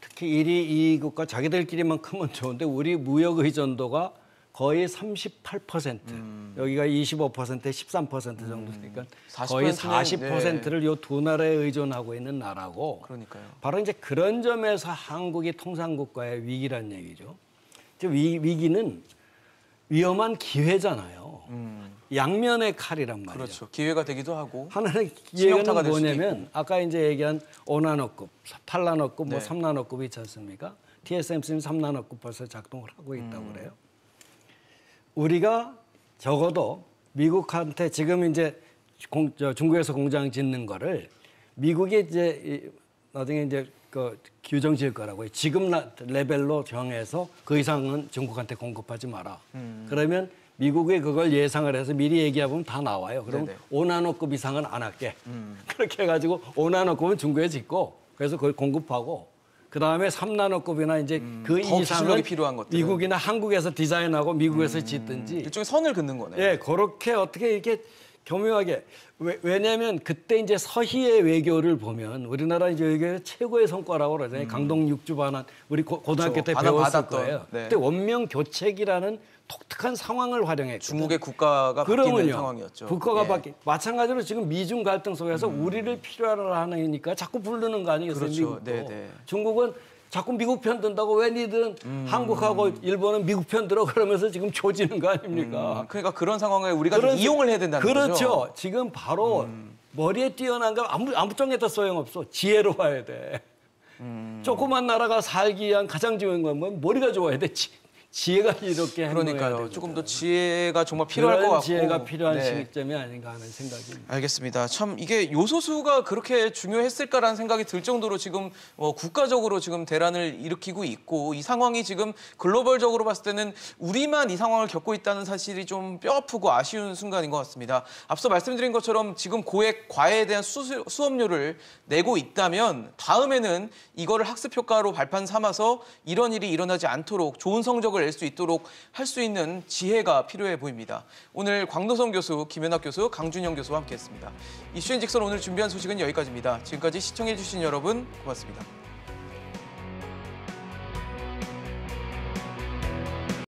[SPEAKER 2] 특히 1위, 2위 국가 자기들끼리만 크면 좋은데 우리 무역 의존도가 거의 38%. 여기가 25%에 13% 정도 되니까 거의 40%를 이 두 나라에 의존하고 있는 나라고.
[SPEAKER 1] 그러니까요.
[SPEAKER 2] 바로 이제 그런 점에서 한국이 통상국가의 위기란 얘기죠. 이제 위기는 위험한 기회잖아요. 양면의 칼이란 말이죠.
[SPEAKER 1] 그렇죠. 기회가 되기도 하고.
[SPEAKER 2] 하나는
[SPEAKER 1] 치명타가
[SPEAKER 2] 기회는
[SPEAKER 1] 될 수도
[SPEAKER 2] 뭐냐면 아까 이제 얘기한 5나노급, 8나노급,
[SPEAKER 1] 네.
[SPEAKER 2] 뭐 3나노급이 있지 않습니까? TSMC는 3나노급 벌써 작동을 하고 있다고 그래요. 우리가 적어도 미국한테 지금 이제 중국에서 공장 짓는 거를 미국이 이제 나중에 이제 그 규정 지을 거라고요. 지금 레벨로 정해서 그 이상은 중국한테 공급하지 마라. 그러면 미국이 그걸 예상을 해서 미리 얘기해보면 다 나와요. 그럼
[SPEAKER 1] 네네.
[SPEAKER 2] 5나노급 이상은 안 할게. 그렇게 해가지고 5나노급은 중국에 짓고 그래서 그걸 공급하고 그다음에 3나노급이나 이제 그
[SPEAKER 1] 더
[SPEAKER 2] 이상은
[SPEAKER 1] 기술력이 필요한 것들은.
[SPEAKER 2] 미국이나 한국에서 디자인하고 미국에서 짓든지
[SPEAKER 1] 일종의 선을 긋는 거네요.
[SPEAKER 2] 예, 그렇게 어떻게 이렇게 교묘하게 왜냐하면 그때 이제 서희의 외교를 보면 우리나라 이제 외교의 최고의 성과라고 그러잖아요. 강동 6주 반환 우리 고등학교
[SPEAKER 1] 그렇죠.
[SPEAKER 2] 때
[SPEAKER 1] 반환
[SPEAKER 2] 배웠을
[SPEAKER 1] 받았던,
[SPEAKER 2] 거예요.
[SPEAKER 1] 네.
[SPEAKER 2] 그때 원명 교책이라는 독특한 상황을 활용했거든요.
[SPEAKER 1] 중국의 국가가 바뀌는
[SPEAKER 2] 그러면요.
[SPEAKER 1] 상황이었죠.
[SPEAKER 2] 국가가
[SPEAKER 1] 예.
[SPEAKER 2] 바뀌. 마찬가지로 지금 미중 갈등 속에서 우리를 필요로 하니까 자꾸 부르는 거 아니겠어요?
[SPEAKER 1] 그렇죠.
[SPEAKER 2] 미국도.
[SPEAKER 1] 네네.
[SPEAKER 2] 중국은 자꾸 미국 편 든다고 왜 니들은 한국하고 일본은 미국 편 들어 그러면서 지금 조지는 거 아닙니까?
[SPEAKER 1] 그러니까 그런 상황에 우리가 좀 이용을 해야 된다는
[SPEAKER 2] 그렇죠.
[SPEAKER 1] 거죠.
[SPEAKER 2] 지금 바로 머리에 뛰어난 거 아무 쪽에다 소용없어. 지혜로 와야 돼. 조그만 나라가 살기 위한 가장 중요한 건 뭐 머리가 좋아야 돼. 지혜가 이렇게 행동해야
[SPEAKER 1] 그러니까요.
[SPEAKER 2] 되거든.
[SPEAKER 1] 조금 더 지혜가 정말 필요할 것
[SPEAKER 2] 그런
[SPEAKER 1] 같고.
[SPEAKER 2] 지혜가 필요한
[SPEAKER 1] 네.
[SPEAKER 2] 시기점이 아닌가 하는 생각입니다.
[SPEAKER 1] 알겠습니다. 참 이게 요소수가 그렇게 중요했을까라는 생각이 들 정도로 지금 국가적으로 지금 대란을 일으키고 있고 이 상황이 지금 글로벌적으로 봤을 때는 우리만 이 상황을 겪고 있다는 사실이 좀 뼈아프고 아쉬운 순간인 것 같습니다. 앞서 말씀드린 것처럼 지금 고액 과외에 대한 수업료를 내고 있다면 다음에는 이거를 학습 효과로 발판 삼아서 이런 일이 일어나지 않도록 좋은 성적을 낼 수 있도록 할 수 있는 지혜가 필요해 보입니다. 오늘 광노성 교수, 김연학 교수, 강준영 교수와 함께했습니다. 이슈앤직선 오늘 준비한 소식은 여기까지입니다. 지금까지 시청해주신 여러분 고맙습니다.